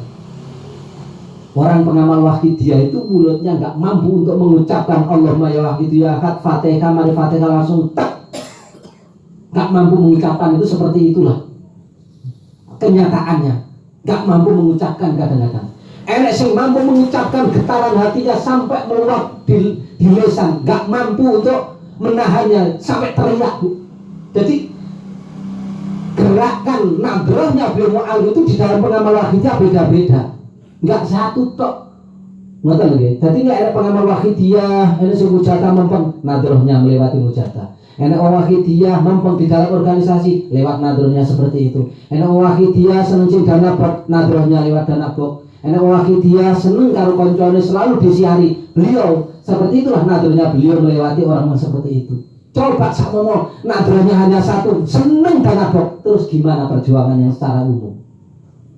Orang pengamal wahidiyah itu mulutnya nggak mampu untuk mengucapkan Allahumma ya wahidiyah ahad, Fatihah, mari Fatihah langsung tak. Nggak mampu mengucapkan itu seperti itulah kenyataannya. Nggak mampu mengucapkan kadang-kadang. Enek sing mampu mengucapkan getaran hatinya sampai meluap di lisan, nggak mampu untuk menahannya sampai teriak Bu. Jadi gerakan nadrohnya beliau mu'alif itu di dalam pengamal wahidiyah beda-beda, nggak satu tok. Ngoten nggih. Jadi nggak ada pengamal wahidiyah ini sing mujata mempeng nadrohnya melewati mujata. Enak wahidiyah mempeng di dalam organisasi lewat nadrohnya seperti itu. Enak wahidiyah seneng sing dana bok nadrohnya lewat dana bok. Enak wahidiyah seneng karo koncone selalu disiari. Beliau seperti itulah nadrohnya beliau melewati orang seperti itu. Coba sakmono nadrohnya hanya satu, seneng dana bok. Terus gimana perjuangan yang secara umum?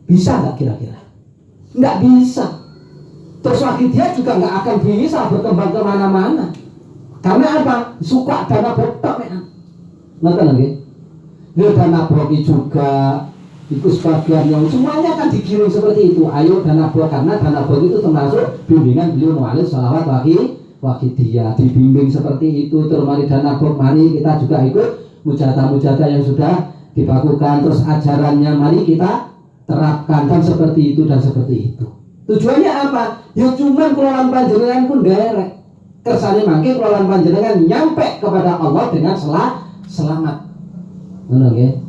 Bisa nggak kira-kira? Nggak bisa. Terus wahidiyah juga nggak akan bisa berkembang kemana-mana. Karena apa? Suka dana botok ya. Ngerti nggih? Ya dana boki juga itu sebagian yang semuanya kan digiring seperti itu. Ayo dana bok, karena dana bok itu termasuk bimbingan beliau mu'alif salawat wahidiyah. Dibimbing seperti itu. Terus mari dana bok, mari kita juga ikut mujadah-mujadah yang sudah dibakukan. Terus ajarannya mari kita terapkan dan seperti itu dan seperti itu. Tujuannya apa? Ya cuman kelolaan panjenengan pun derek. Kersane mangke kelolaan panjenengan nyampe kepada Allah dengan selamat. Ngono nggih.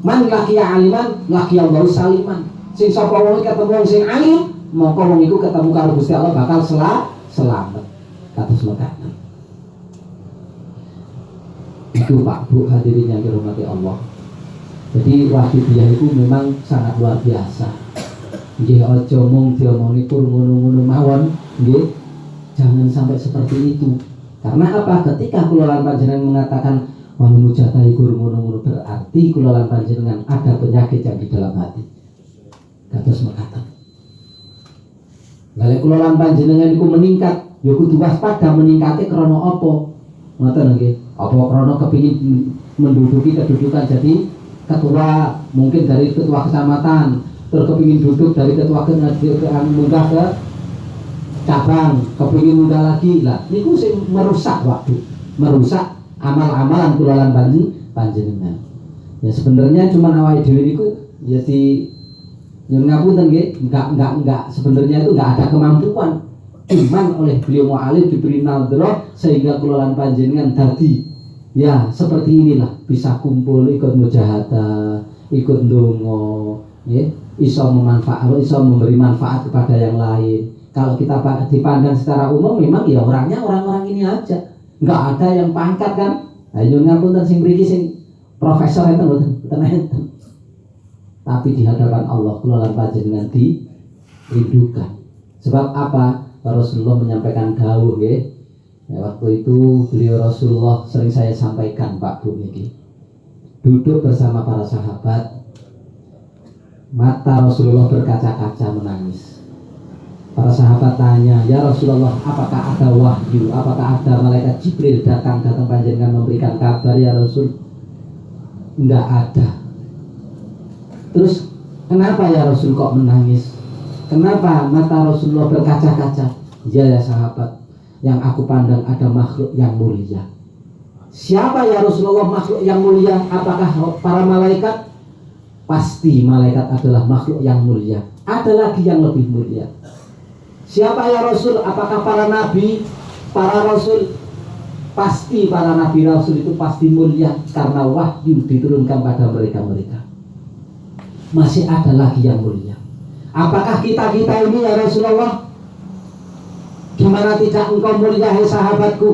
Man laqiya aliman laqiya Allah saliman. Sing sapa wong ketemu sing alim, mongko wong iku ketemu karo Gusti Allah bakal selamat. Kados mekaten. Itu Pak Bu hadirin yang dirahmati Allah. Jadi wahidiyah itu memang sangat luar biasa. Nggih aja mung diomongi pur ngono-ngono mawon, nggih. Jangan sampai seperti itu. Karena apa? Ketika kula lan panjenengan mengatakan wa mujatahi guru ngono-ngono, berarti kula lan panjenengan ada penyakit yang di dalam hati. Kados mekaten. Lah kula lan panjenengan iku meningkat, ya kudu waspada meningkate krana apa? Ngoten nggih. Apa krana kepingin menduduki kedudukan jadi ketua, mungkin dari ketua kecamatan, terus kepingin duduk dari ketua munggah ke cabang, kepingin muda lagi lah. Niku sing merusak waktu, merusak amal-amalan kula lan panjenengan. Ya sebenarnya cuma awake dhewe niku ya di yang ngapunten nggih, enggak sebenarnya itu enggak ada kemampuan. Cuman oleh beliau mu'alif diberi nadroh sehingga kula lan panjenengan dadi ya seperti inilah, bisa kumpul ikut mujahadah, ikut ndonga, ya, iso memberi manfaat kepada yang lain. Kalau kita dipandang secara umum memang ya orangnya orang-orang ini aja, nggak ada yang pangkat kan. Ayo ngapunten sing mriki sing profesor itu mboten enten. Tapi di hadapan Allah kula lan panjenengan dirindukan. Sebab apa? Rasulullah menyampaikan dawuh nggih. Ya, waktu itu beliau Rasulullah sering saya sampaikan Pak Bu niki. Duduk bersama para sahabat, mata Rasulullah berkaca-kaca menangis. Para sahabat tanya, ya Rasulullah, apakah ada wahyu, apakah ada malaikat Jibril datang panjenengan memberikan kabar ya Rasul? Enggak ada. Terus kenapa ya Rasul kok menangis? Kenapa mata Rasulullah berkaca-kaca? Ya sahabat, yang aku pandang ada makhluk yang mulia. Siapa ya Rasulullah makhluk yang mulia? Apakah para malaikat? Pasti malaikat adalah makhluk yang mulia. Ada lagi yang lebih mulia. Siapa ya Rasul? Apakah para nabi, para rasul? Pasti para nabi rasul itu pasti mulia karena wahyu diturunkan pada mereka-mereka. Masih ada lagi yang mulia. Apakah kita-kita ini ya Rasulullah? Gimana tidak engkau mulia hai sahabatku?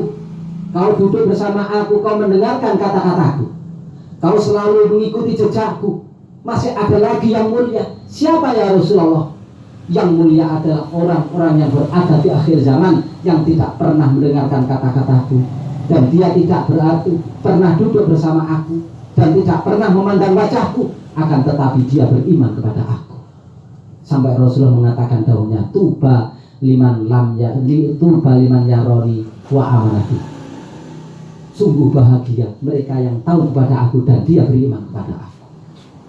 Kau duduk bersama aku, kau mendengarkan kata-kataku, kau selalu mengikuti jejakku. Masih ada lagi yang mulia. Siapa ya Rasulullah? Yang mulia adalah orang-orang yang berada di akhir zaman, yang tidak pernah mendengarkan kata-kataku, dan dia tidak berarti pernah duduk bersama aku, dan tidak pernah memandang wajahku, akan tetapi dia beriman kepada aku. Sampai Rasulullah mengatakan dahulunya, tuba liman yaroni wa amanati. Sungguh bahagia mereka yang tahu kepada aku dan dia beriman kepada aku.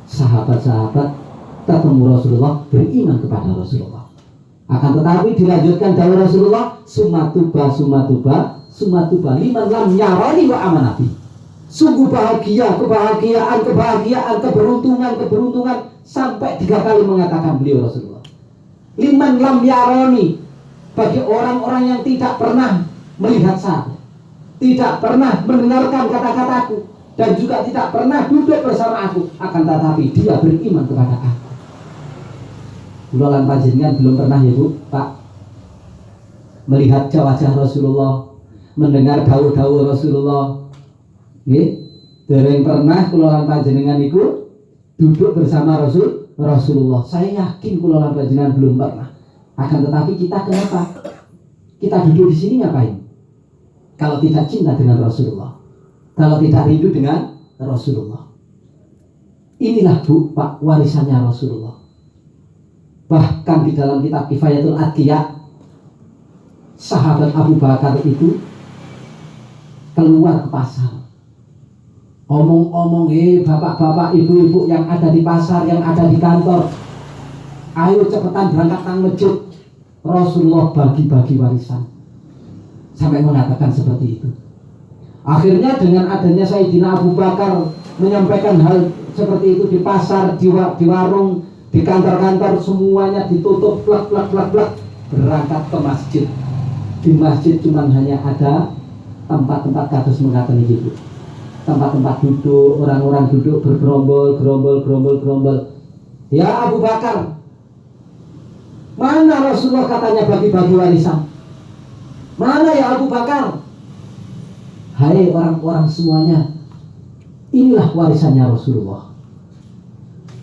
Sahabat-sahabat ketemu Rasulullah, beriman kepada Rasulullah. Akan tetapi dilanjutkan dari Rasulullah, sumatuba liman lam yarani wa amanati. Sungguh bahagia, kebahagiaan, keberuntungan sampai 3 kali mengatakan beliau Rasulullah. Liman lam yarani, bagi orang-orang yang tidak pernah melihat saya, tidak pernah mendengarkan kata-kataku, dan juga tidak pernah duduk bersama aku, akan tetapi dia beriman kepada aku. Kula lan panjenengan belum pernah ya Bu, Pak, melihat wajah Rasulullah, mendengar dawuh-dawuh Rasulullah. Nggih, dereng pernah kula lan panjenengan iku duduk bersama Rasulullah. Saya yakin kula lan panjenengan belum pernah. Akan tetapi kita kenapa? Kita duduk di sini ngapain? Kalau tidak cinta dengan Rasulullah, kalau tidak rindu dengan Rasulullah. Inilah Bu, Pak, warisannya Rasulullah. Bahkan di dalam kitab Kifayatul Atqiya, sahabat Abu Bakar itu keluar ke pasar, omong-omong, bapak-bapak, ibu-ibu yang ada di pasar, yang ada di kantor, ayo cepetan berangkat nang masjid. Rasulullah bagi-bagi warisan, sampai mengatakan seperti itu. Akhirnya dengan adanya Sayyidina Abu Bakar menyampaikan hal seperti itu di pasar, di warung, di kantor-kantor, semuanya ditutup, plak, berangkat ke masjid. Di masjid cuma hanya ada tempat-tempat kados mengatakan gitu, tempat-tempat duduk, orang-orang duduk bergerombol. Ya Abu Bakar, mana Rasulullah katanya bagi-bagi warisan? Mana ya Abu Bakar? Hai orang-orang semuanya, inilah warisannya Rasulullah.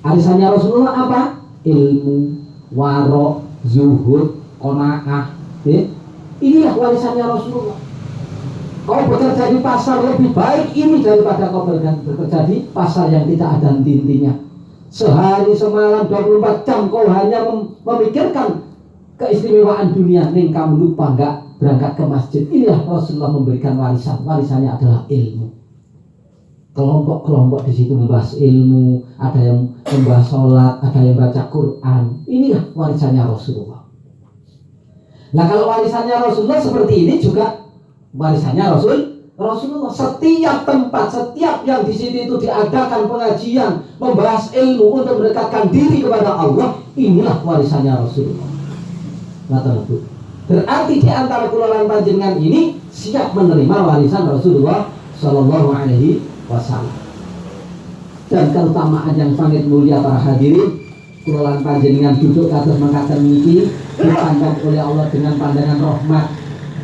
Warisannya Rasulullah apa? Ilmu, warok, zuhud, qanaah. Inilah warisannya Rasulullah. Kau bekerja di pasar lebih baik ini daripada kau bekerja di pasar yang tidak ada henti-hentinya. Sehari semalam 24 jam kau hanya memikirkan keistimewaan dunia, ning kamu lupa enggak berangkat ke masjid. Inilah Rasulullah memberikan warisan. Warisannya adalah ilmu. Kelompok-kelompok di situ membahas ilmu, ada yang membahas sholat, ada yang baca Quran. Inilah warisannya Rasulullah. Nah kalau warisannya Rasulullah seperti ini juga warisannya Rasulullah. Setiap tempat, setiap yang di situ itu diadakan pengajian, membahas ilmu untuk mendekatkan diri kepada Allah, inilah warisannya Rasulullah. Berarti di antara kula lan panjenengan ini siap menerima warisan Rasulullah Shallallahu Alaihi Wasallam. Dan keutamaan yang sangat mulia para hadirin, kula lan panjenengan duduk kados mangkaten niki dipandang oleh Allah dengan pandangan rahmat,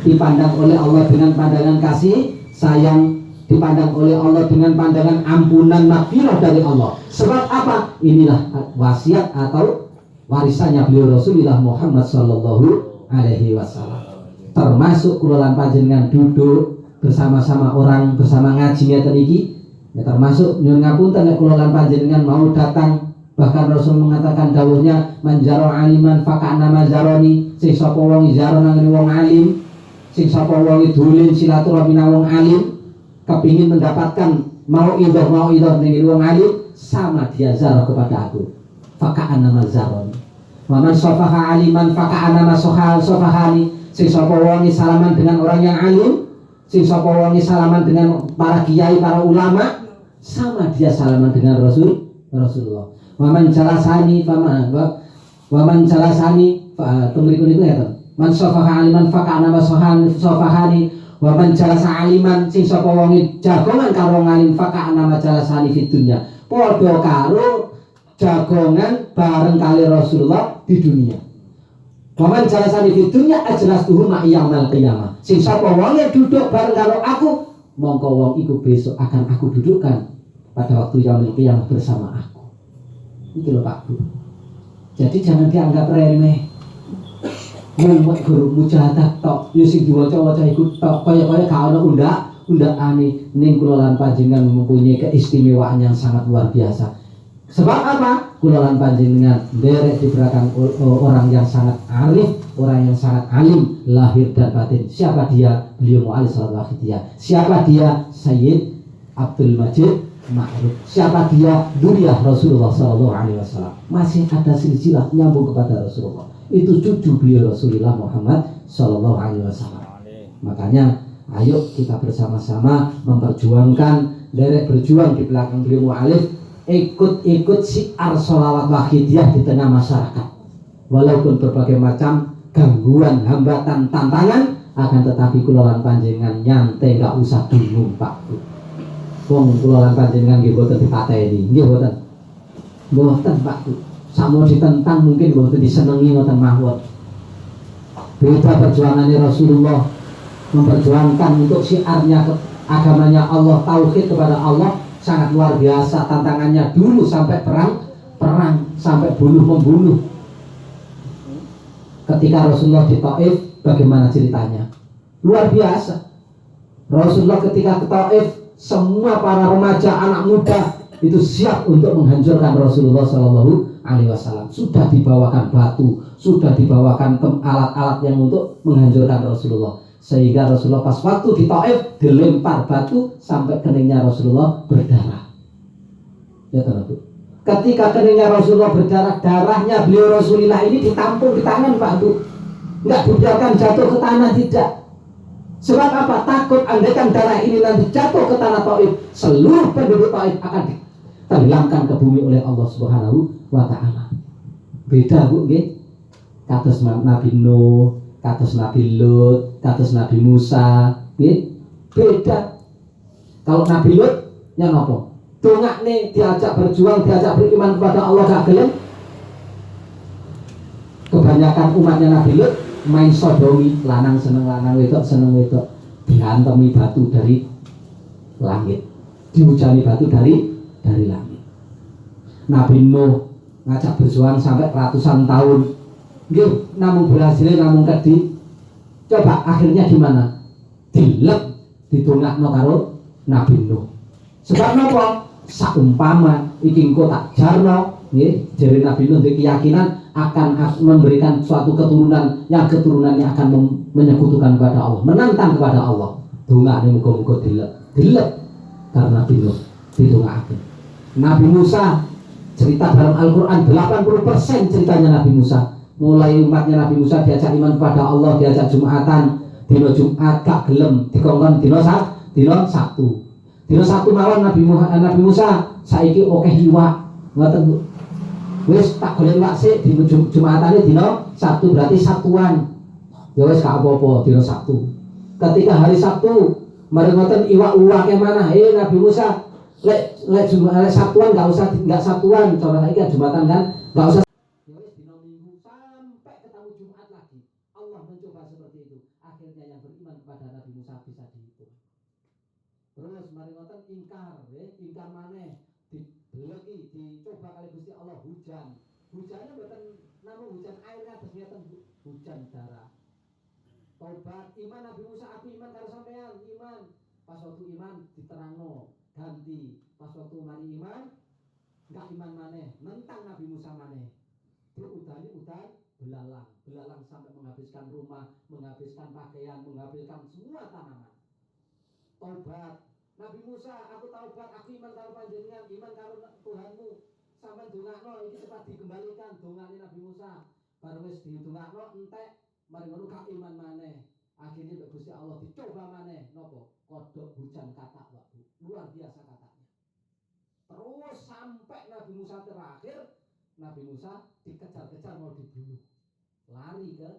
dipandang oleh Allah dengan pandangan kasih sayang, dipandang oleh Allah dengan pandangan ampunan maghfirah dari Allah. Sebab apa? Inilah wasiat atau warisannya beliau Rasulullah Muhammad sallallahu alaihi wasallam. Termasuk kula lan panjenengan duduk bersama-sama orang bersama ngaji ngeten iki, ya termasuk nyuwun ngapunten nek kula lan panjenengan mau datang. Bahkan Rasul mengatakan dawuhnya manjaro aliman faka'na mazaroni, sing sapa wong izaro nang wong alim, sing sapa wong idulin silaturahmi nang wong alim, kepingin mendapatkan mau idoh ning wong alim, sama dia zarah kepada aku. Faka'na mazaroni. Wa man safaha aliman faka'na masofahani, sing sapa wong salaman dengan orang yang alim, sing sapa wong salaman dengan para kiai, para ulama, sama dia salaman dengan Rasulullah. Waman jalasani tumrikun itu ya kan. Man sofaha aliman faka'na masofahani. Waman jalasa aliman sing sapa wong jagongan karo ngalim faka'na majalasani fid dunya. Padha karo jagongan bareng kali Rasulullah di dunia. Waman jalasani fid dunya ajlastuhu ma'iyamal qiyamah. Sing sapa wong duduk bareng karo aku, mongko wong iku besok akan aku dudukkan pada waktu yaumul qiyamah bersama aku. Iki lho Pak Bu. Jadi jangan dianggap remeh. Mumet guru mujahadah tok, yo sing diwaca-waca iku tok kaya-kaya gak ono undakane ning kula lan panjenengan mempunyai keistimewaan yang sangat luar biasa. Sebab apa? Kula lan panjenengan derek di belakang orang yang sangat arif, orang yang sangat alim lahir dan batin. Siapa dia? Beliau Mu'alif sallallahu alaihi wasallam. Siapa dia? Sayyid Abdul Majid Ma'ruf. Siapa dia? Duriah Rasulullah sallallahu alaihi wasallam. Masih ada silsilah nyambung kepada Rasulullah. Itu cucu beliau Rasulullah Muhammad sallallahu alaihi wasallam. Makanya ayo kita bersama-sama memperjuangkan, derek berjuang di belakang beliau Mu'alif, ikut siar sholawat wahidiyah di tengah masyarakat. Walaupun berbagai macam gangguan, hambatan, tantangan, akan tetapi kula lan panjenengan nyantai, enggak usah bingung Pak Bu. Wong kula lan panjenengan nggih boten dipateni, nggih boten. Boten Pak Bu. Samo ditentang mungkin boten disenengi ngoten mawon. Beda perjuangannya Rasulullah memperjuangkan untuk syiarnya agamanya Allah, tauhid kepada Allah sangat luar biasa. Tantangannya dulu sampai perang sampai bunuh-membunuh. Ketika Rasulullah di Taif, bagaimana ceritanya? Luar biasa. Rasulullah ketika ke Taif, semua para remaja, anak muda itu siap untuk menghancurkan Rasulullah Sallallahu Alaihi Wasallam. Sudah dibawakan batu, sudah dibawakan alat-alat yang untuk menghancurkan Rasulullah. Sehingga Rasulullah pas waktu di Taif dilempar batu sampai keningnya Rasulullah berdarah. Ya teman-teman. Ketika keningnya Rasulullah berdarah, darahnya beliau Rasulullah ini ditampung di tangan Pak Bu. Enggak dibiarkan jatuh ke tanah, tidak. Sebab apa? Takut andaikan darah ini nanti jatuh ke tanah Taif, seluruh penduduk Taif akan ditenggelamkan ke bumi oleh Allah Subhanahu wa taala. Beda Bu nggih. Kados Nabi Nuh, kados Nabi Lut, kados Nabi Musa, nggih. Beda. Kalau Nabi Lut yang apa? Dongakne diajak berjuang, diajak beriman kepada Allah gak gelem. Kebanyakan umatnya Nabi Lut main sodomi, lanang seneng lanang, wedok seneng wedok, dihantemi batu dari langit, dihujani batu dari langit. Nabi Nuh ngajak berjuang sampai ratusan tahun, namun berhasil, namun kedi. Coba akhirnya gimana? Dilep, ditungakno karo Nabi Nuh. Sebab napa? Saumpama iki engko tak jarno, nggih, jare Nabi Nuh keyakinan akan memberikan suatu keturunan yang keturunannya akan menyekutukan kepada Allah, menantang kepada Allah. Dongane muga-muga dilep karena Nabi Nuh ditungake. Nabi Musa cerita dalam Al-Qur'an 80% ceritanya Nabi Musa. Mulai umatnya Nabi Musa diajak iman kepada Allah, diajak Jumatan, dino Jumat gak gelem, dikongkon dino Sabtu. Dino Sabtu mawon Nabi Musa saiki akeh iwak. Ngoten Bu. Wis tak golek iwak sik dino Jumatane dino Sabtu, berarti Sabtuan. Ya wis gak apa-apa dino Sabtu. Ketika hari Sabtu, mari ngoten iwak-uwake mana? Nabi Musa lek Sabtuan gak Sabtuan, cara saiki Jumatan kan, gak usah kepada Nabi Musa bisa dihitung. Terus mari ngoten ingkar maneh dibeleki dicoba kali Gusti Allah hujan. Hujannya mboten namung hujan air kados ngeten hujan darah. Tobat iman Nabi Musa, aku iman karo sampean, iman. Pas waktu iman diterangno ganti. Pas waktu mari iman enggak iman maneh, nentang Nabi Musa maneh. Diudani udan belalang sampai menghabiskan rumah, menghabiskan pakaian, menghabiskan semua tanaman. Tobat Nabi Musa, aku taubat, aku iman karo panjenengan, iman karo Tuhanmu. Sampeyan dongakno iki cepat dikembalikan dongane Nabi Musa. Bareng wis didongakno entek, mari ngono gak iman maneh. Akhirnya mbek Gusti Allah dicoba maneh. Napa? Kodok hujan kata, Pak Bu. Luar biasa katanya. Terus sampai Nabi Musa terakhir, Nabi Musa dikejar-kejar mau dibunuh. Lari ke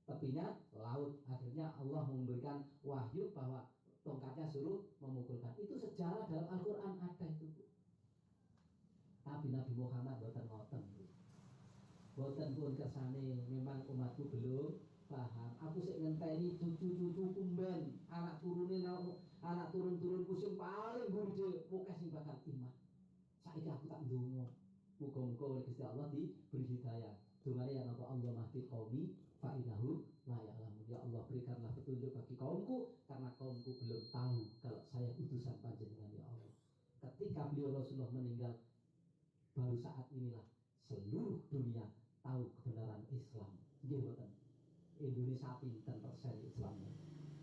tepinya laut. Akhirnya Allah memberikan wahyu bahwa tongkatnya suruh memukulkan. Itu sejarah dalam Al-Quran ada itu, Bu. Tapi Nabi Muhammad boten ngoten, Bu. Boten pun kersane memang umatku belum paham. Aku sik ngenteni cucu-cucu kumben, anak turun-turunku sing paling gede, pokoke sing bakal iman. Saiki aku tak ndonga. Muga-muga oleh Gusti Allah diberi hidayah. Dongane ya napa Allah mahdi qaumi fa innahu la ya'lamun. Ya Allah berikanlah petunjuk bagi kaumku karena kaumku belum tahu kalau saya utusan panjenengan ya Allah. Ketika beliau Rasulullah meninggal, baru saat inilah seluruh dunia tahu kebenaran Islam. Nggih mboten. Indonesia pinten persen Islamnya.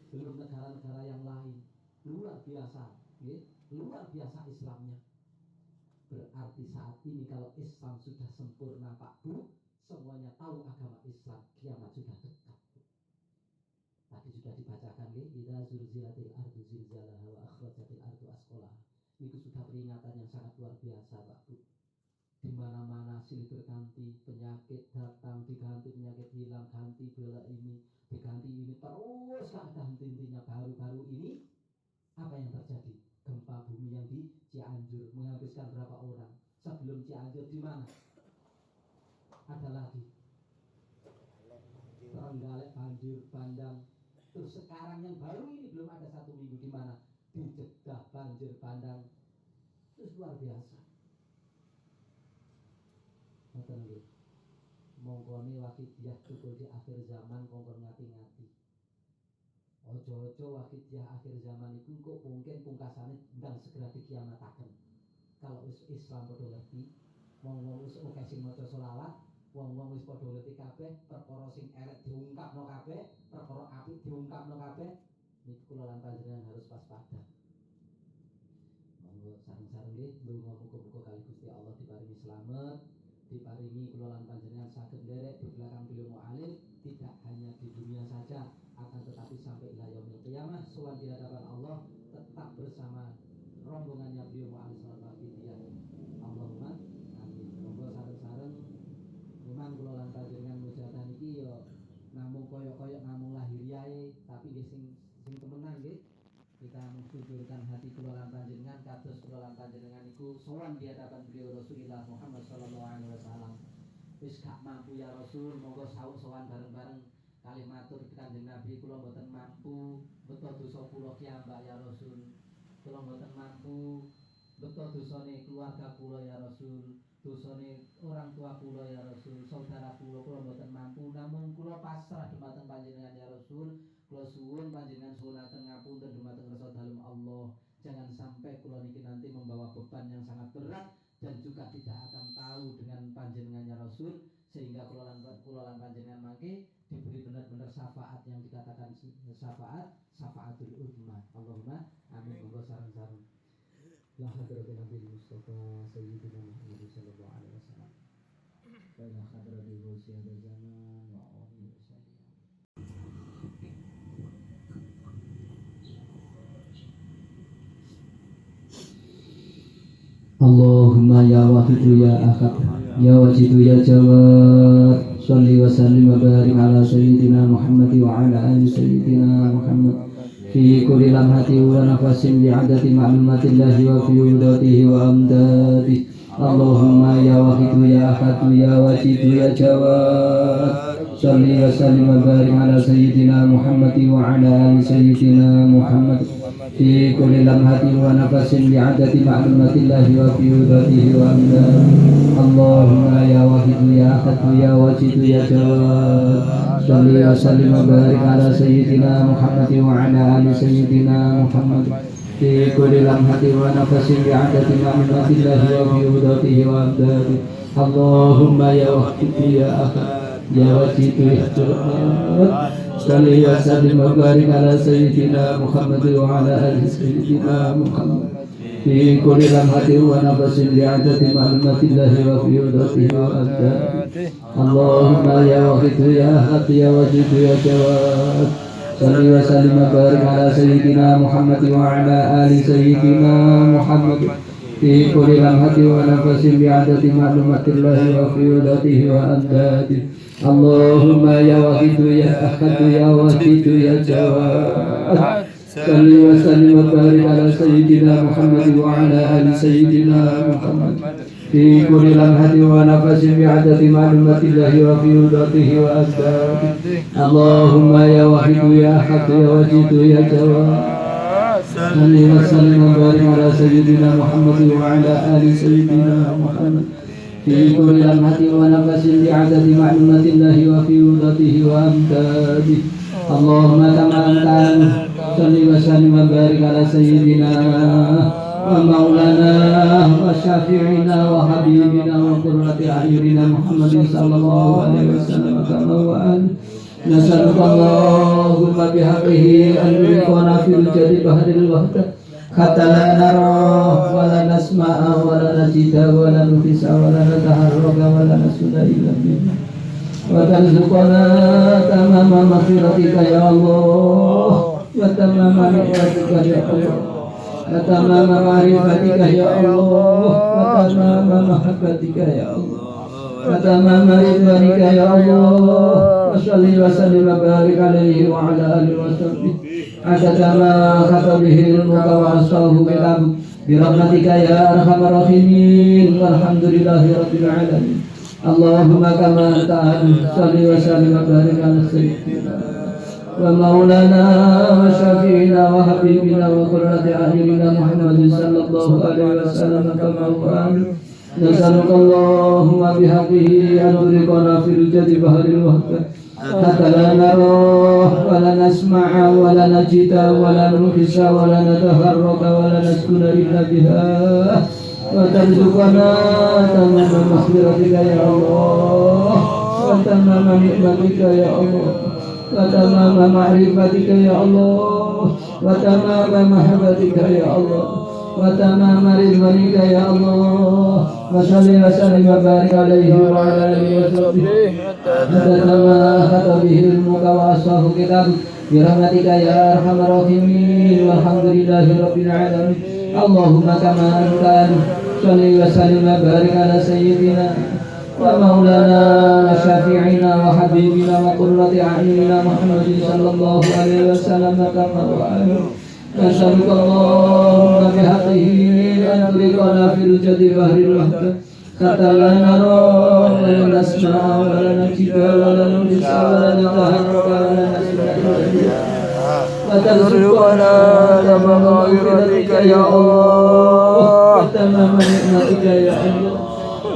Belum negara-negara yang lain. Luar biasa, nggih. Luar biasa Islamnya. Berarti saat ini kalau Islam sudah sempurna Pak Bu, semuanya tahu agama Islam, kiamat sudah dekat. Tadi sudah dibacakan nggih, idza zulzilatil ardu zilzalaha wa akhrajatil ardu asqalaha. Itu sudah peringatan yang sangat luar biasa Pak Bu. Di mana-mana silih berganti, penyakit datang diganti penyakit hilang, ganti bela ini, diganti ini, terus gak ada henti-hentinya. Baru-baru ini apa yang terjadi? Gempa bumi yang di Cianjur menghabiskan berapa orang? Sebelum Cianjur di mana? Ada lagi Trenggalek, banjir bandang. Terus sekarang yang baru ini belum ada 1 minggu di mana? Di Jeddah banjir bandang. Terus luar biasa. Ngoten nggih. Mongkone wakidiyah tukul di akhir zaman kongkon ngati-ngati. Ojo-ojo wakidiyah akhir zaman iku kok mungkin pungkasane ndang segera dikiamataken. Kalau wis Islam padha ngerti, wong-wong wis akeh sing maca selawat, wong-wong wis padha ngerti kabeh, perkara sing elek diungkapno kabeh, perkara apik diungkapno kabeh, niku kula lan panjenengan harus waspada. Monggo sareng-sareng nggih ndonga muga-muga kali Gusti Allah diparingi slamet, diparingi kula lan panjenengan saged nderek di belakang beliau mu'alif, tidak hanya di dunia saja, akan tetapi sampai ila yaumil qiyamah sowan di hadapan Allah tetap bersama rombongannya beliau mu'alif sallallahu alaihi wasallam. Allahumma amin. Monggo sareng-sareng memang kula lan panjenengan mujahadah niki ya namung koyo-koyo namung lahiriae, tapi nggih sing temenan nggih. Kita menjujurkan hati kula lan panjenengan kados kula lan panjenengan iku sowan di hadapan beliau Rasulullah Muhammad sallallahu alaihi wasallam. Wis gak mampu ya Rasul, monggo sowan bareng-bareng kalih matur Kanjeng Nabi, kula mboten mampu beto dosa kula kiambak ya Rasul. Kula mboten mampu beto dosane keluarga kula ya Rasul, dosane orang tua kula ya Rasul, saudara kula mboten mampu, namung kula pasrah dumateng panjenengan ya Rasul. Kula suwun panjenengan suwunaken ngapunten dumateng rasa dalem Allah. Jangan sampai kula niki nanti membawa beban yang sangat berat dan juga tidak akan tahu dengan panjenengannya Rasul, sehingga kula lan panjenengan mangke diberi benar-benar syafaat yang dikatakan syafaatul uzma. Allahumma amin. Monggo sareng-sareng. La hadratin Nabi Mustafa Sayyidina Muhammad sallallahu alaihi wasallam. Wa la hadratin Rasulullah zaman wa alihi wasallam. Allahumma ya wahidu ya ahad ya wajidu ya jawad salli wa sallim wa barik ala sayyidina Muhammad wa ala ali sayyidina Muhammad fi kulli lamhati wa nafasin bi'adati ma'lumatillahi wa fi udatihi wa amdadihi. Allahumma ya wahidu ya ahad ya wajidu ya jawad صل وسلم وبارك على سيدنا محمد وعلى آل سيدنا محمد في كل لمحة ونفس بعدد معلومات الله وفي وجوده وأمداده. اللهم يا واحد يا أحد يا واجد يا جواد صل وسلم وبارك على سيدنا محمد وعلى آل سيدنا محمد في كل لمحة ونفس بعدد معلومات الله وفي وجوده وأمداده. اللهم يا واحد يا أحد يا واجد يا جواد صل وسلم وبارك على سيدنا محمد وعلى آل سيدنا محمد في كل لمحة ونفس بعدد معلومات الله وفي وجوده وأمداده. اللهم يا واحد يا أحد يا واجد يا جواد صل وسلم وبارك على سيدنا محمد وعلى آل سيدنا محمد في كل لمحة ونفس بعدد معلومات الله وفي وجوده وأمداده. اللهم يا واحد يا أحد يا واجد يا جواد صل وسلم وبارك على سيدنا محمد وعلى آل سيدنا محمد في كل لمحة ونفس بعدد معلومات الله وفي وجوده وأمداده. اللهم يا واحد يا أحد يا واجد يا جواد صل وسلم وبارك على سيدنا محمد وعلى آل سيدنا محمد في كل لمحة ونفس بعدد معلومات الله وفي وجوده وأمداده. اللهم كما أنت صل وسلم وبارك على سيدنا ومولانا وشافعنا وحبيبنا وقرة أعيننا محمد صلى الله عليه وسلم كما وأن نسألك اللهم بحقه أن يريقنا في الجد بحر الوحدة حتى لا نرى ولا نسمع ولا نجد ولا نحس ولا نتحرك ولا نسجد إلا بك وترزقنا تمام مغفرتك يا الله وتمام نعمتك يا الله وتمام معرفتك يا الله وتمام محبتك يا الله وتمام رضوانك يا الله وصل وسلم وبارك عليه وعلى آله وصحبه عدد ما خطب به علمك وأحصاه كتابك برحمتك يا أرحم الراحمين والحمد لله رب العالمين. اللهم كما أنت صل وسلم وبارك على سيدنا ومولانا وشفيعنا وحبيبنا وقرة أعيننا محمد صلى الله عليه وسلم كما هو أهل. نسألك اللهم بحقه أن تريقنا في الجد بحر الوحدة حتى لا نرى ولا نسمع ولا نجد ولا نحس ولا نتحرك ولا نسكن إلا بها وترزقنا تمام مغفرتك يا الله وتمام نعمتك يا الله وتمام معرفتك يا الله وتمام محبتك يا الله وتمام رضوانك يا الله وصل وسلم وبارك عليه وعلى آله وصحبه عدد ما أحاط به علمك وأحصاه كتابك برحمتك يا أرحم الراحمين والحمد لله رب العالمين. اللهم كما أنت صل وسلم وبارك على سيدنا ومولانا وشافعنا وحبيبنا وقرة أعيننا محمد صلى الله عليه وسلم كما وعلى. نسألك اللهم بحقه أن تريقنا في الجد بحر الوحدة حتى لا نرى ولا نسمع ولا نجد ولا نحس ولا نتحرك ولا نسمع وترزقنا تمام مغفرتك يا الله وتمام نعمتك يا الله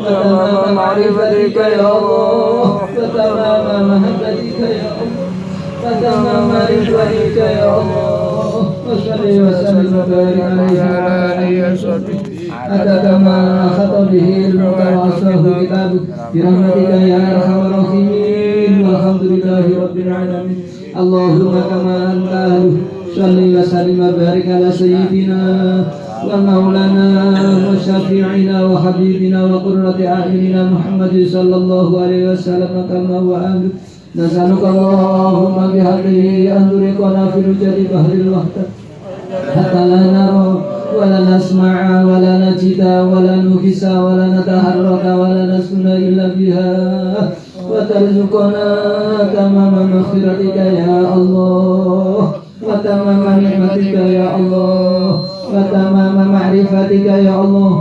وتمام معرفتك يا الله وتمام محبتك يا الله وتمام رضوانك يا الله وصل وسلم وبارك عليه وعلى آله وصحبه عدد ما أحاط به علمك وأحصاه كتابك برحمتك يا أرحم الراحمين والحمد لله رب العالمين. اللهم كما أنت صل وسلم وبارك على سيدنا ومولانا وشفيعنا وحبيبنا وقرة أعيننا محمد صلى الله عليه وسلم كما هو أهله. نسألك اللهم بحقه أن تريقنا في الجد بحر الوحدة حتى لا نرى ولا نسمع ولا نجد ولا نحس ولا نتحرك ولا نسكن إلا بها وترزقنا تمام مغفرتك يا الله وتمام نعمتك يا الله وتمام معرفتك يا الله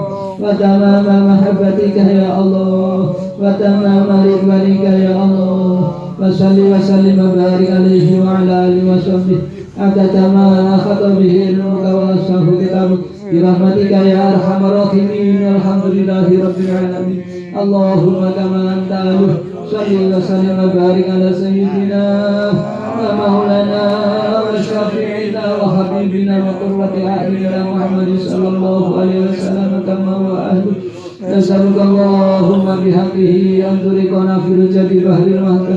وتمام محبتك يا الله وتمام رضوانك يا الله وصل وسلم وبارك عليه وعلى آله وصحبه عدد ما أخذ به علمك وأصحاب كتابك برحمتك يا أرحم الراحمين والحمد لله رب العالمين اللهم كما أنت أهله صل وسلم وبارك على سيدنا ومولانا وشفيعنا وحبيبنا وقرة أعيننا محمد صلى الله عليه وسلم كما هو أهله نسألك اللهم بحقه أن تريقنا في رجب بحر المهد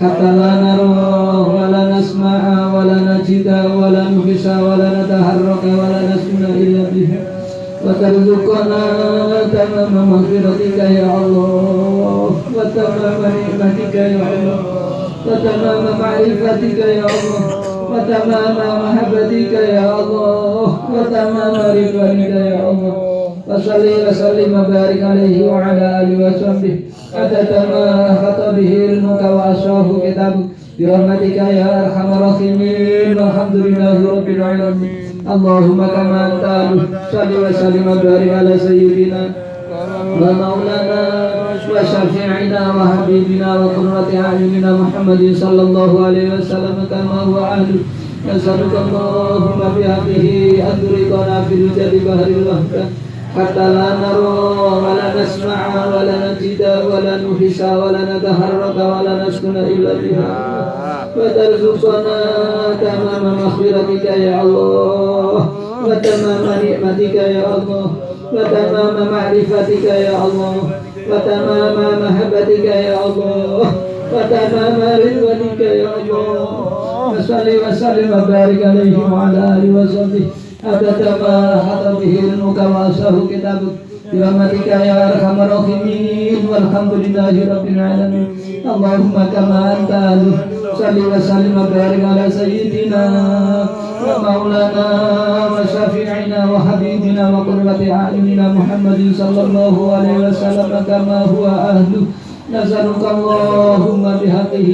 حتى لا نرى ولا نسمع ولا نجد ولا نحس ولا نتحرك ولا نسكن إلا به وترزقنا تمام مغفرتك يا الله وتمام نعمتك يا الله وتمام معرفتك يا الله وتمام محبتك يا الله وتمام رضوانك يا الله وصلي وسلم وبارك عليه وعلى آله وصحبه عدد ما أحاط به علمك وأشرف كتابك برحمتك يا أرحم الراحمين والحمد لله رب العالمين اللهم كما أنت أهله صل وسلم وبارك على سيدنا ومولانا وشفيعنا وحبيبنا وقرة أعيننا محمد صلى الله عليه وسلم كما هو أهله نسألك اللهم بحقه أن تريقنا في الجد بحر الوحدة حتى لا نرى ولا نسمع ولا نجد ولا نحس ولا نتحرك ولا نسكن إلا بها وترزقنا تمام مغفرتك يا الله وتمام نعمتك يا الله وتمام معرفتك يا الله وتمام محبتك يا الله وتمام رضوانك يا الله وصل وسلم وبارك عليه وعلى آله وصحبه عدد ما أحاط به علمك وأصحاب كتابك برحمتك يا أرحم الراحمين والحمد لله رب العالمين اللهم كما أنت أهله صل وسلم وبارك على سيدنا ومولانا وشفيعنا وحبيبنا وقرة أعيننا محمد صلى الله عليه وسلم كما هو أهله نسألك اللهم بحقه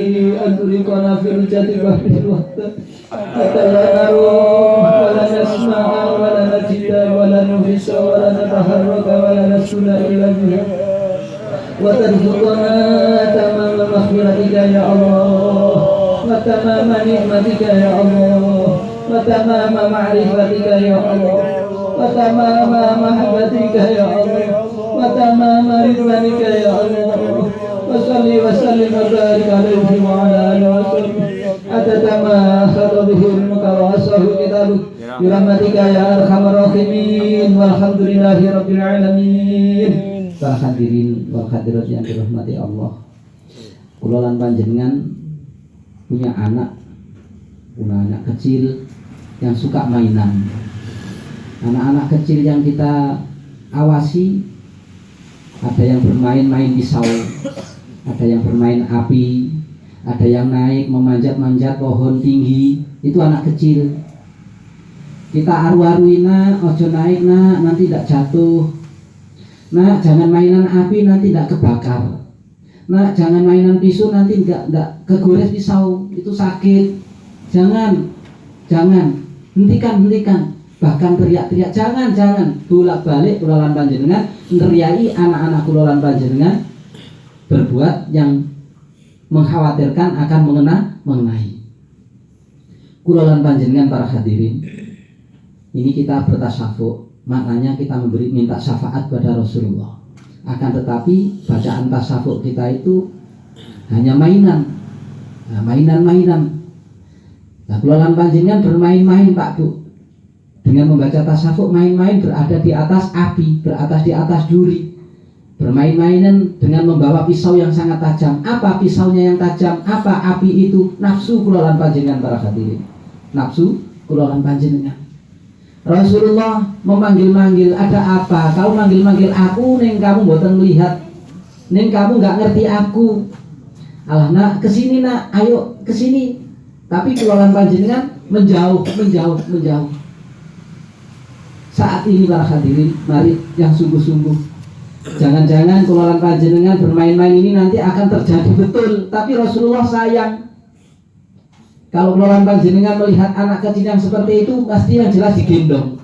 أن تريقنا في رجة بحر الوحدة حتى لا نرى ولا نسمع ولا نجد ولا نحس ولا نتحرك ولا نسكن إلا بها وترزقنا تمام مغفرتك يا الله وتمام نعمتك يا الله وتمام معرفتك يا الله وتمام محبتك يا الله وتمام رضوانك يا الله وصل وسلم وبارك عليه وعلى آله وصحبه عدد ما أخذ به علمك وأصحاب كتابك برحمتك يا أرحم الراحمين والحمد لله رب العالمين. Para hadirin wal hadirat yang dirahmati Allah, kula lan panjenengan punya anak kecil yang suka mainan. Anak-anak kecil yang kita awasi, ada yang bermain-main pisau, ada yang bermain api, ada yang naik memanjat-manjat pohon tinggi. Itu anak kecil. Kita aru-aruin, nak, ojo naik nak, nanti tidak jatuh. Nak, jangan mainan api, nanti tidak kebakar. Nak, jangan mainan pisau, nanti tidak kegores pisau, itu sakit. Jangan, hentikan. Bahkan teriak-teriak, jangan. Bolak-balik kula lan panjenengan neriaki anak-anak kula lan panjenengan berbuat yang mengkhawatirkan akan mengenai. Kula lan panjenengan para hadirin, ini kita bertasyafuq, maknanya kita minta syafaat pada Rasulullah. Akan tetapi bacaan tasyafuq kita itu hanya mainan. Nah, kula lan panjenengan bermain-main Pak Bu. Dengan membaca tasyafuq, main-main berada di atas api, di atas duri. Bermain-mainan dengan membawa pisau yang sangat tajam. Apa pisaunya yang tajam? Apa api itu? Nafsu kula lan panjenengan para hadirin. Nafsu kula lan panjenengan. Rasulullah memanggil-manggil, ada apa? Kau manggil-manggil aku, neng kamu boten melihat, neng kamu nggak ngerti aku. Alah nak, kesini nak, ayo kesini. Tapi kula lan panjenengan menjauh. Saat ini para hadirin, mari yang sungguh-sungguh. Jangan-jangan kula lan panjenengan bermain-main ini nanti akan terjadi betul. Tapi Rasulullah sayang. Kalau kula lan panjenengan melihat anak kecil yang seperti itu, pasti yang jelas digendong.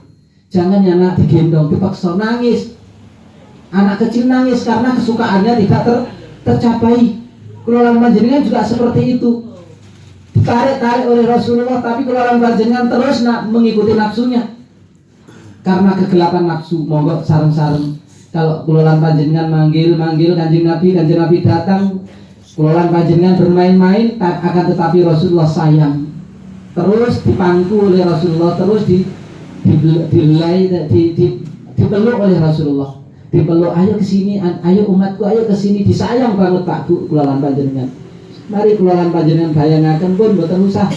Jangan ya nak digendong, dipaksa, nangis. Anak kecil nangis karena kesukaannya tidak tercapai. Kula panjenengan juga seperti itu. Ditarik-tarik oleh Rasulullah, tapi kula panjenengan terus mengikuti nafsunya. Karena kegelapan nafsu, monggo sareng-sareng. Kalau kula panjenengan manggil Kanjeng Nabi datang, kula panjenengan bermain-main, akan tetapi Rasulullah sayang. Terus dipangku oleh Rasulullah, terus dipeluk oleh Rasulullah. Dipeluk, ayo kesini, ayo umatku, ayo kesini, disayang banget Pak Bu kula panjenengan. Mari kula panjenengan bayangaken pun mboten usah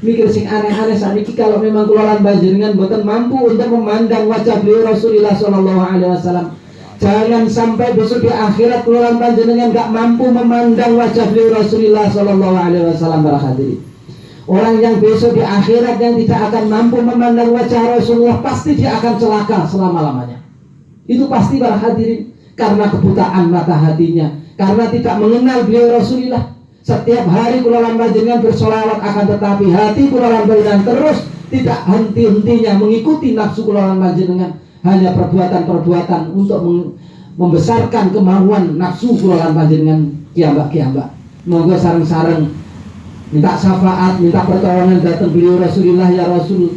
mikir sing aneh-aneh sakniki. Kalau memang kula panjenengan mboten mampu untuk memandang wajah beliau Rasulullah sallallahu alaihi wasallam, jangan sampai besok di akhirat kula panjenengan enggak mampu memandang wajah beliau Rasulullah sallallahu alaihi wasallam. Para hadirin, orang yang besok di akhirat yang tidak akan mampu memandang wajah Rasulullah, pasti dia akan celaka selama-lamanya. Itu pasti para hadirin, karena kebutaan mata hatinya, karena tidak mengenal beliau Rasulullah. Setiap hari kula panjenengan bersolawat, akan tetapi hati kula panjenengan terus tidak henti-hentinya mengikuti nafsu kula panjenengan, hanya perbuatan-perbuatan untuk membesarkan kemauan nafsu kula panjenengan kiambak-kiambak. Moga sareng-sareng minta syafaat, minta pertolongan datang beliau Rasulullah. Ya Rasul,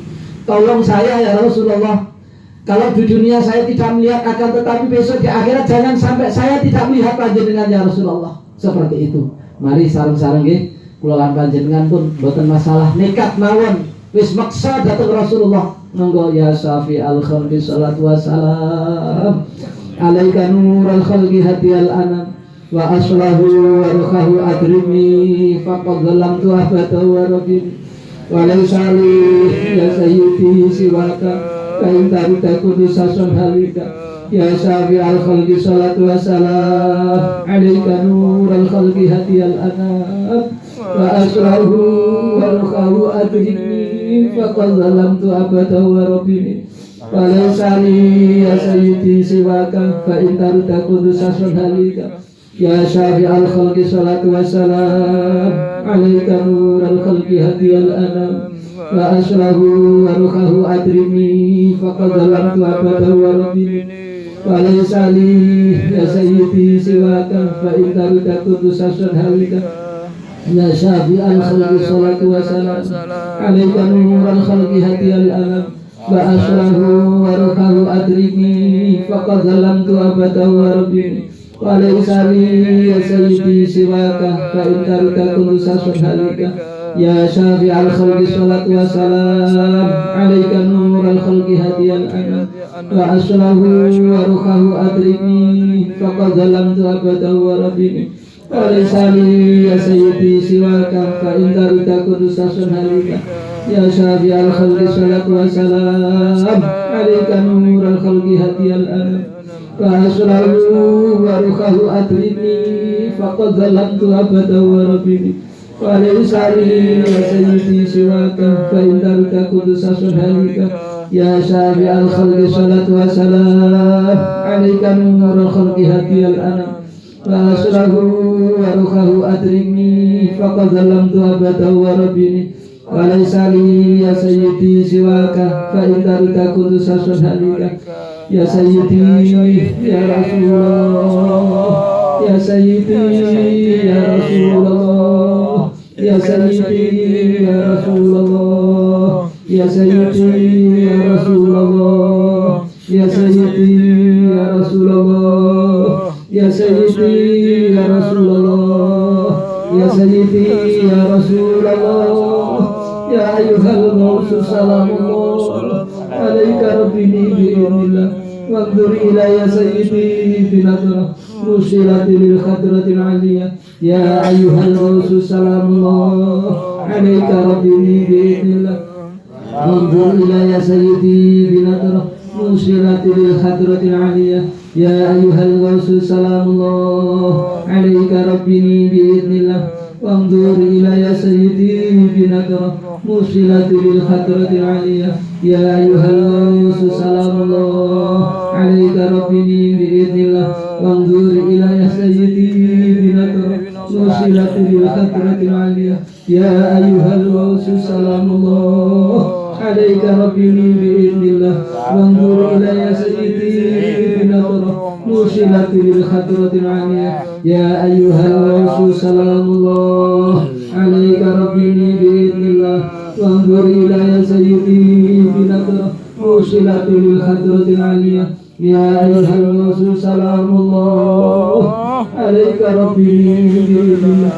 tolong saya ya Rasulullah. Kalau di dunia saya tidak melihat, akan tetapi besok di akhirat jangan sampai saya tidak melihat panjenengan ya Rasulullah. Seperti itu. Mari sareng-sareng nggih, kula panjenengan pun mboten masalah nekat mawon, wis maksa datang Rasulullah. Monggo ya Syafi'al khalqi sholatu wassalam alaika nurul khalqi hadiyal anam wa aslahu wa ruhahu adrimi faqad zalamtu abada wa rabbi wa laysa li ya sayyidi siwaka kain tarika kudusasun halika ya Syafi'al khalqi sholatu wassalam alaika nurul khalqi hadiyal anam wa aslahu wa ruhahu adrimi faqad zalamtu abada wa rabbi wa laysa li ya sayyidi siwaka kain tarika kudusasun halika ya Syafi'al khalqi sholatu wassalam alaika nurul khalqi hadiyal anam wa aslahu wa ruhahu adrimi faqad zalamtu abada wa rabbi wa laysa li ya sayyidi siwaka fa in tarika kudusasun halika ya Syafi'al khalqi sholatu wassalam alaika nurul khalqi hadiyal anam wa aslahu wa ruhahu adrimi faqad zalamtu abada wa rabbi wa laysa li ya sayyidi siwaka fa in tarika kudusasun halika ya Syafi'al khalqi sholatu wassalam alaika nurul khalqi hadiyal anam wa aslahu wa ruhahu adrimi faqad zalamtu abada wa rabbi wa laysa li ya sayyidi siwaka fa in tarika kudusasun halika ya Syafi'al khalqi sholatu wassalam alaika nurul khalqi hadiyal anam wa aslahu wa ruhahu adrimi faqad zalamtu abada wa rabbi wa laysa li ya sayyidi siwaka fa in tarika kudusasun halika ya Syafi'al khalqi sholatu wassalam alaika nurul khalqi hadiyal anam wa aslahu wa ruhahu adrimi faqad zalamtu abada wa rabbi wa laysa li ya sayyidi siwaka fa in tarika kudusasun halika ya sayyidi ya Rasulullah ya sayyidi ya Rasulullah ya sayyidi ya Rasulullah ya sayyidi ya Rasulullah ya sayyidi ya Rasulullah ya sayyidi ya Rasulullah ya sayyidi ya Rasulullah ya ayyuhal mawsu salamullah alaika rabbini bi'idnillah wanzur ila ya sayyidi binadrah nusilati lil khadratil aliyah ya ayyuhal mawsu salamullah alaika rabbini bi'idnillah wanzur ila ya sayyidi binadrah nusilati lil khadratil aliyah ya ayyuhal mawsu salamullah alaika rabbini bi'idnillah wanzur ila ya sayyidi binadrah nusilati lil khadratil aliyah ya ayyuhal mawsu salamullah alaika rabbini bi'idnillah wanzur ila ya sayyidi binadrah nusilati lil khadratil aliyah ya ayyuhal mawsu salamullah alaika rabbini bi'idnillah wanzur ila ya sayyidi binadrah nusilati lil khadratil aliyah يا أيها الرسول سلام الله عليك ربي بإذن الله وانظر إلى سيدي بنظرة موصلة للخضرة العالية يا أيها الرسول سلام الله عليك ربي بإذن الله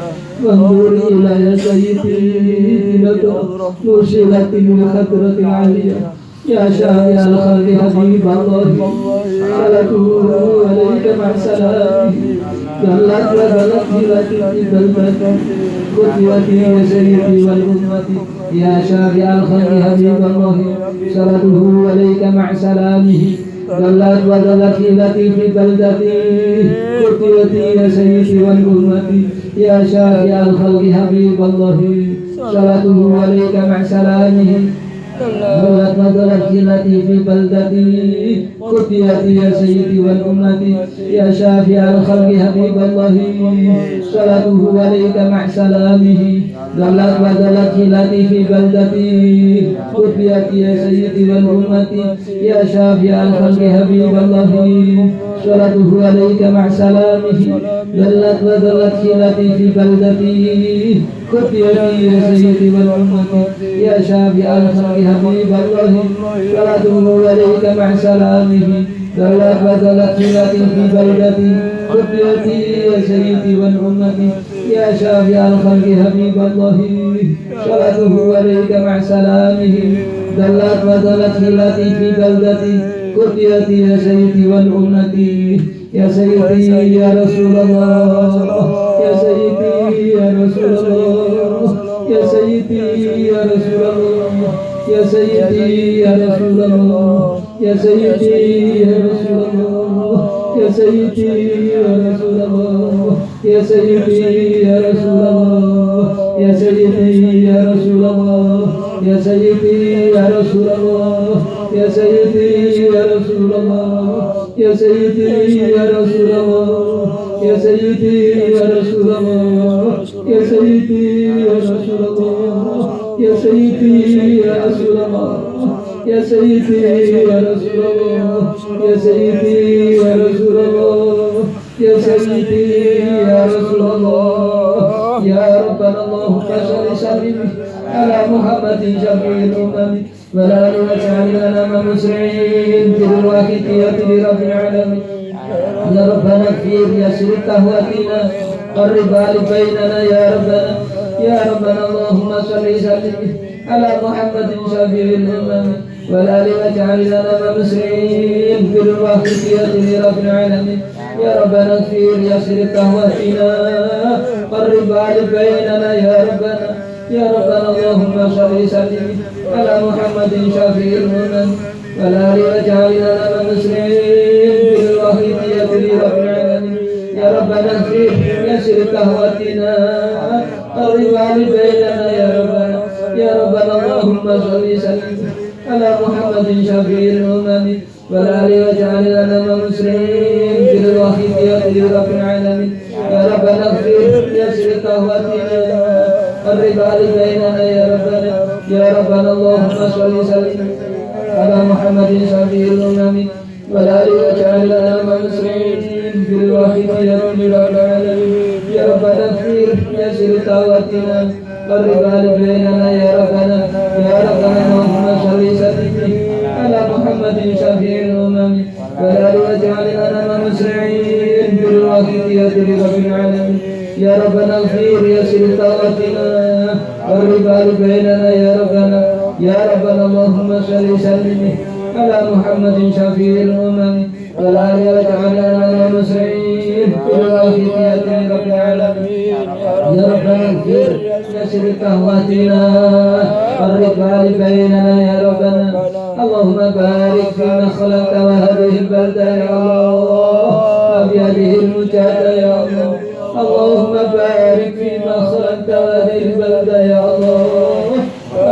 وانظر إلى سيدي بنظرة موصلة للخضرة العالية يا شافع الخلق حبيب الله صلاته عليك مع سلامه جلت وجلت هلتي بلبلت قدوتي يا سيدي والأمة يا شافع الخلق حبيب الله صلاته عليك مع سلامه جلت وجلت هلتي في بلدتي قدوتي يا سيدي والأمة يا شافع الخلق حبيب الله صلاته عليك مع سلامه Bulat madalah kilati fi baldati Qutiyati ya sayyidi wal ummati Ya syafi'al khalqi habiballahi Salatuhu alaika ma'salamihi Dalat madalah kilati fi baldati Qutiyati ya sayyidi wal ummati Ya syafi'al khalqi habiballahi Salatuhu alaika ma'salamihi Dalat madalah kilati fi baldati Qutiyati ya sayyidi wal ummati Ya syafi'al khalqi حبيب الله صلاته عليك مع سلامه دلت وزلت خلتي في بلدتي قدوتي يا سيدي والأمة يا شافع الخلق حبيب الله صلاته عليك مع سلامه دلت وزلت خلتي في بلدتي قدوتي يا سيدي والأمة يا سيدي يا رسول الله يا سيدي يا رسول الله يا سيدي يا رسول الله يا سيدي يا رسول الله يا سيدي يا رسول الله يا سيدي يا رسول الله يا سيدي يا رسول الله يا سيدي يا رسول الله يا سيدي يا رسول الله يا سيدي يا رسول الله يا سيدي يا رسول الله يا سيدي يا رسول الله يا سيدي يا رسول الله يا سيدي يا رسول الله يا سيدي يا رسول الله يا سيدي يا رسول الله يا سيدي يا رسول الله يا ربنا اللهم صل وسلم على محمد شفيع الأمم ولا نجعل لنا مسرعين في الواقعية لرب العالمين يا ربنا اغفر يسر قهوتنا قرب بيننا يا ربنا يا ربنا اللهم صل وسلم على محمد شفيع الأمم والآل واجعل لنا مسرعين في الواقعية لرب العالمين يا ربنا اغفر يسر قهوتنا قرب بيننا يا ربنا يا ربنا اللهم صل وسلم على محمد شفيع الأمم والآل واجعل لنا مسرعين في الواقعية لرب العالمين يا ربنا اغفر يسر قهوتنا قرب بيننا يا ربنا يا ربنا اللهم صل وسلم على محمد شفيع الأمم والآل واجعل لنا مسرعين في الواقعية لرب العالمين يا ربنا اغفر يسر قهوتنا قرب بيننا يا ربنا يا ربنا اللهم صل وسلم على محمد شفيع الأمم والآل واجعل لنا مسرعين في الواقعية لرب العالمين يا ربنا اغفر يسر قهوتنا قرب بيننا يا ربنا يا ربنا اللهم صل وسلم على محمد شفيع الأمم والآل واجعل لنا مسرعين في الواقعية لرب العالمين يا ربنا اغفر يسر قهوتنا قرب بيننا يا ربنا يا ربنا اللهم صل وسلم على محمد شفيع الأمم والآل واجعل لنا مسرعين في الواقعية لرب العالمين يا ربنا اغفر يسر قهوتنا قرب بيننا يا ربنا اللهم بارك فيما خلقت وهذه البلدة يا الله وبهذه المجاهدة يا الله اللهم بارك فيما خلقت وهذه البلدة يا الله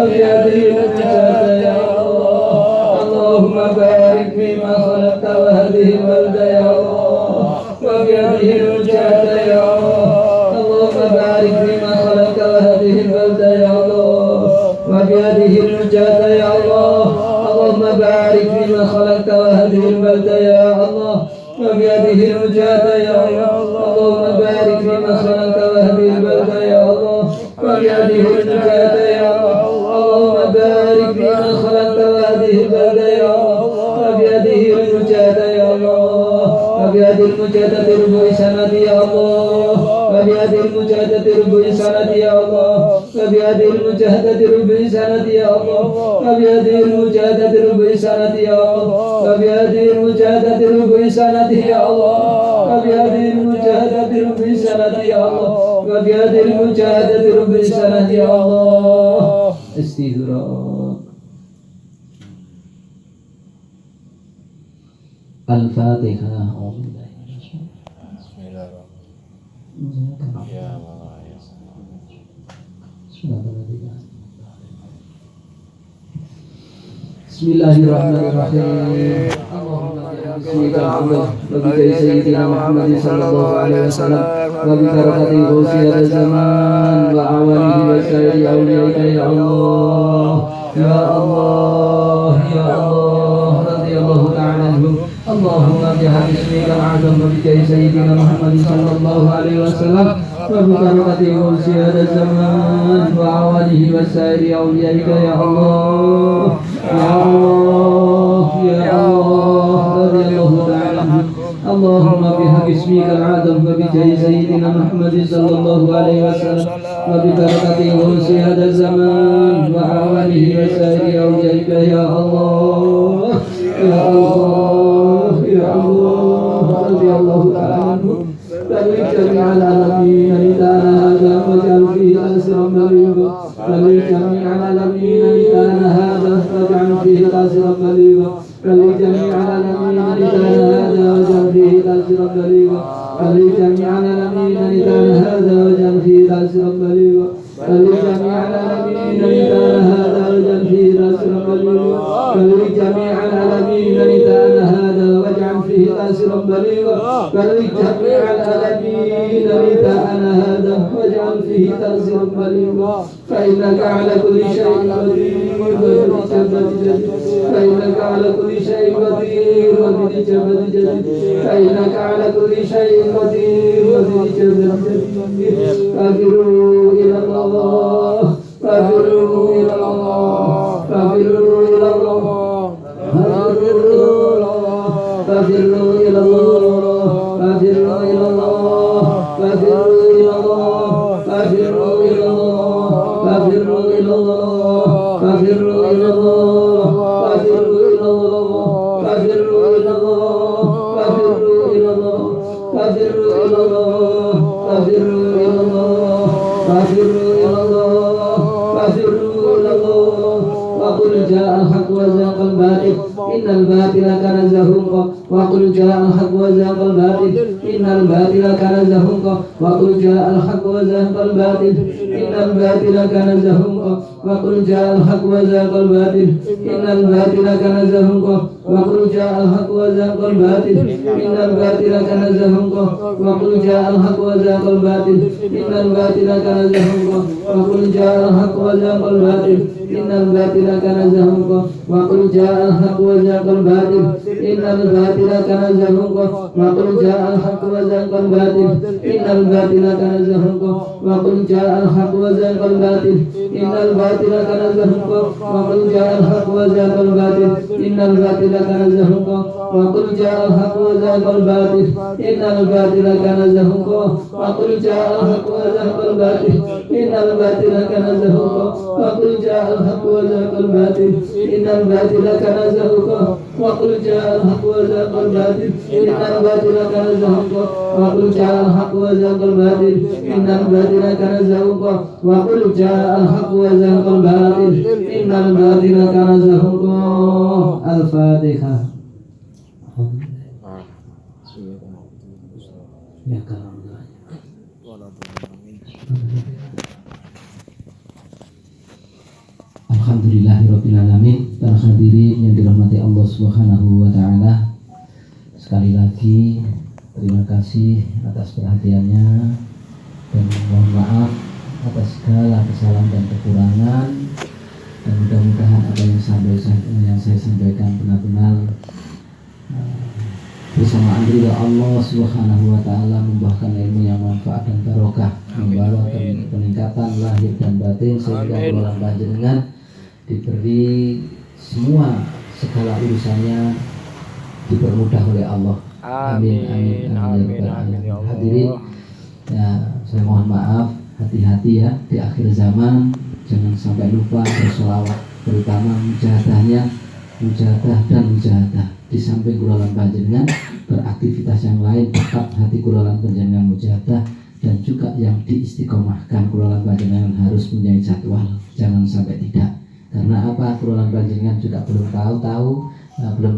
وبهذه المجاهدة يا الله اللهم بارك فيما خلقت وهذه البلدة يا الله وبهذه المجاهدة يا الله اللهم بارك فيما خلقت وهذه البلدة يا الله وبهذه المجاهدة يا الله اللهم بارك فيما خلقت وهذه البلدة يا الله وبهذه المجاهدة يا الله اللهم بارك فيما خلقت وهذه البلد يا الله وبهذه المجاهدة يا الله وبهذه المجاهدة ربع سنة يا الله وبهذه المجاهدة ربع سنة يا الله وبهذه المجاهدة ربع سنة يا الله وبهذه المجاهدة ربع سنة يا الله وبهذه المجاهدة ربع سنة يا الله وبهذه المجاهدة ربع سنة يا الله وبهذه المجاهدة ربع سنة يا الله استغفار الفاتحة Bismillahirrahmanirrahim. Allahumma bi sayyidina Muhammad sallallahu alaihi wasallam wa bi barakati ghusiyat zaman wa awalihi wa sayyidi awliyaika ya Allah ya Allah ya Allah radhiyallahu ta'ala anhum. Allahumma bi hadismika al-azam wa bi sayyidina Muhammad sallallahu alaihi wasallam wa bi barakati ghusiyat zaman wa awalihi wa sayyidi awliyaika ya Allah ya Allah ya Allah radhiyallahu ta'ala anhum. Allahumma bihaqqi ismika al-'azam wa bi jahi sayyidina Muhammad sallallahu alaihi wasallam wa bi barakati ghusyi hadzal zaman wa awalihi wa sairi awliyaika ya Allah ya Allah ya Allah radhiyallahu ta'ala anhum. بلغ جميع العالمين لدانا هذا واجعل فيه أسرا بليغا بلغ جميع العالمين لدانا هذا واجعل فيه أسرا بليغا بلغ جميع العالمين لدانا هذا واجعل فيه أسرا بليغا بلغ جميع العالمين لدانا هذا واجعل فيه أسرا بليغا بلغ جميع العالمين لدانا هذا واجعل فيه أسرا بليغا بلغ جميع العالمين لدانا هذا واجعل فيه أسرا بليغا بلغ جميع العالمين لدانا هذا واجعل فيه تأثيرا بليغا فإنك على كل شيء قدير وبالإجابة جدير فإنك على كل شيء قدير وبالإجابة جدير فإنك على كل شيء قدير وبالإجابة جدير فافروا إلى الله فافروا إلى الله فافروا إلى الله فافروا إلى الله فافروا إلى الله فافروا إلى الله فافروا إلى الله فافروا إلى الله فافروا إلى الله فافروا إلى الله فافروا إلى الله فافروا إلى الله فافروا إلى الله فافروا إلى الله فافروا إلى الله فافروا إلى الله وقل جاء الحق وزهق الباطل إن الباطل كان زهوقا وقل جاء الحق وزهق الباطل إن الباطل كان زهوقا وقل جاء الحق وزهق الباطل إن الباطل كان زهوقا وقل جاء الحق وزهق الباطل إن الباطل كان زهوقا وقل جاء الحق وزهق الباطل إن الباطل كان زهوقا وقل جاء الحق وزهق الباطل إن الباطل كان زهوقا وقل جاء الحق وزهق الباطل إن الباطل كان زهوقا وقل جاء الحق وزهق الباطل إن الباطل كان زهوقا وقل جاء الحق وزهق الباطل إن الباطل كان زهوقا وقل جاء الحق وزهق الباطل إن الباطل كان زهوقا وقل جاء الحق وزهق الباطل إن الباطل كان زهوقا وقل جاء الحق وزهق الباطل إن الباطل كان زهوقا وقل جاء الحق وزهق الباطل إن الباطل كان زهوقا وقل جاء الحق وزهق الباطل إن الباطل كان زهوقا وقل جاء الحق وزهق الباطل إن الباطل كان زهوقا وقل جاء الحق وزهق الباطل إن الباطل كان زهوقا وقل جاء الحق وزهق الباطل إن الباطل كان زهوقا. الفاتحة. Ya kalau Alhamdulillahirrabbilalamin. Para hadirin yang dirahmati Allah Subhanahu wa ta'ala, sekali lagi terima kasih atas perhatiannya dan mohon maaf atas segala kesalahan dan kekurangan, dan mudah-mudahan apa yang saya sampaikan benar-benar bersamaan ridha Allah Subhanahu wa ta'ala, membuahkan ilmu yang manfaat dan barokah, membawa peningkatan lahir dan batin, sehingga orang panjenengan diberi semua segala urusannya dipermudah oleh Allah. Amin amin amin ya rabbal alamin. Hadirin, ya saya mohon maaf, hati-hati ya di akhir zaman, jangan sampai lupa bersolawat, terutama mujahadah dan mujahadah. Di samping kulalan panjenengan beraktivitas yang lain, tetap hati kulalan panjenengan mujahadah, dan juga yang diistiqomahkan kulalan panjenengan harus punya jadwal, jangan sampai tidak. Karena apa? Kulalan panjenengan juga belum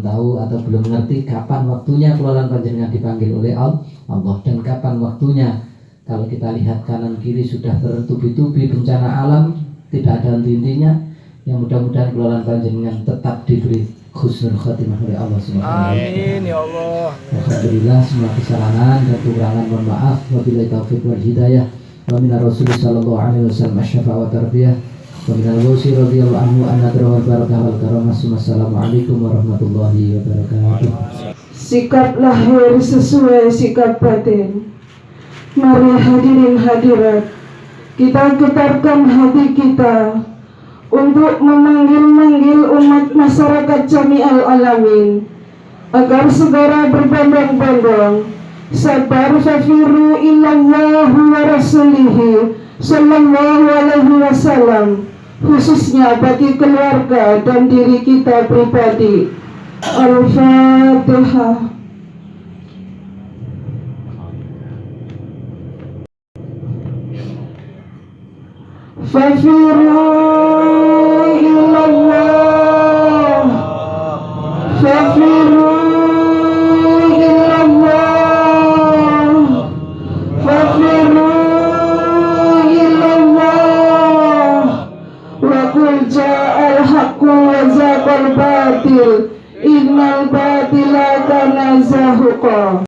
tahu atau belum mengerti kapan waktunya kulalan panjenengan dipanggil oleh Allah, dan kapan waktunya. Kalau kita lihat kanan kiri sudah tertubi-tubi bencana alam, tidak ada henti-hentinya. Yang mudah-mudahan kulalan panjenengan tetap diberi husnul khotimah oleh Allah Subhanahu wa taala. Amin ya Allah. Alhamdulillah, semua kesalahan dan kekurangan mohon maaf. Wabillahi taufiq wal hidayah. Wa minar rasul sallallahu alaihi wasallam asy-syafa' wa tarbiyah. Wa minal ghusi radhiyallahu anhu an-nadra wal barakah wal karamah. Assalamualaikum warahmatullahi wabarakatuh. Sikap lahir sesuai sikap batin. Mari hadirin hadirat, kita getarkan hati kita untuk memanggil-manggil umat masyarakat jami'al alamin agar segera berbondong-bondong sabar fafiru ilallah wa rasulihi sallallahu alaihi wasallam, khususnya bagi keluarga dan diri kita pribadi. Al-Fatihah. Fafiru ilallah, fafiru ilallah, fafiru ilallah. Wa qul ja'al haqqu wa zaqal batil, innal batila kana zahuqa.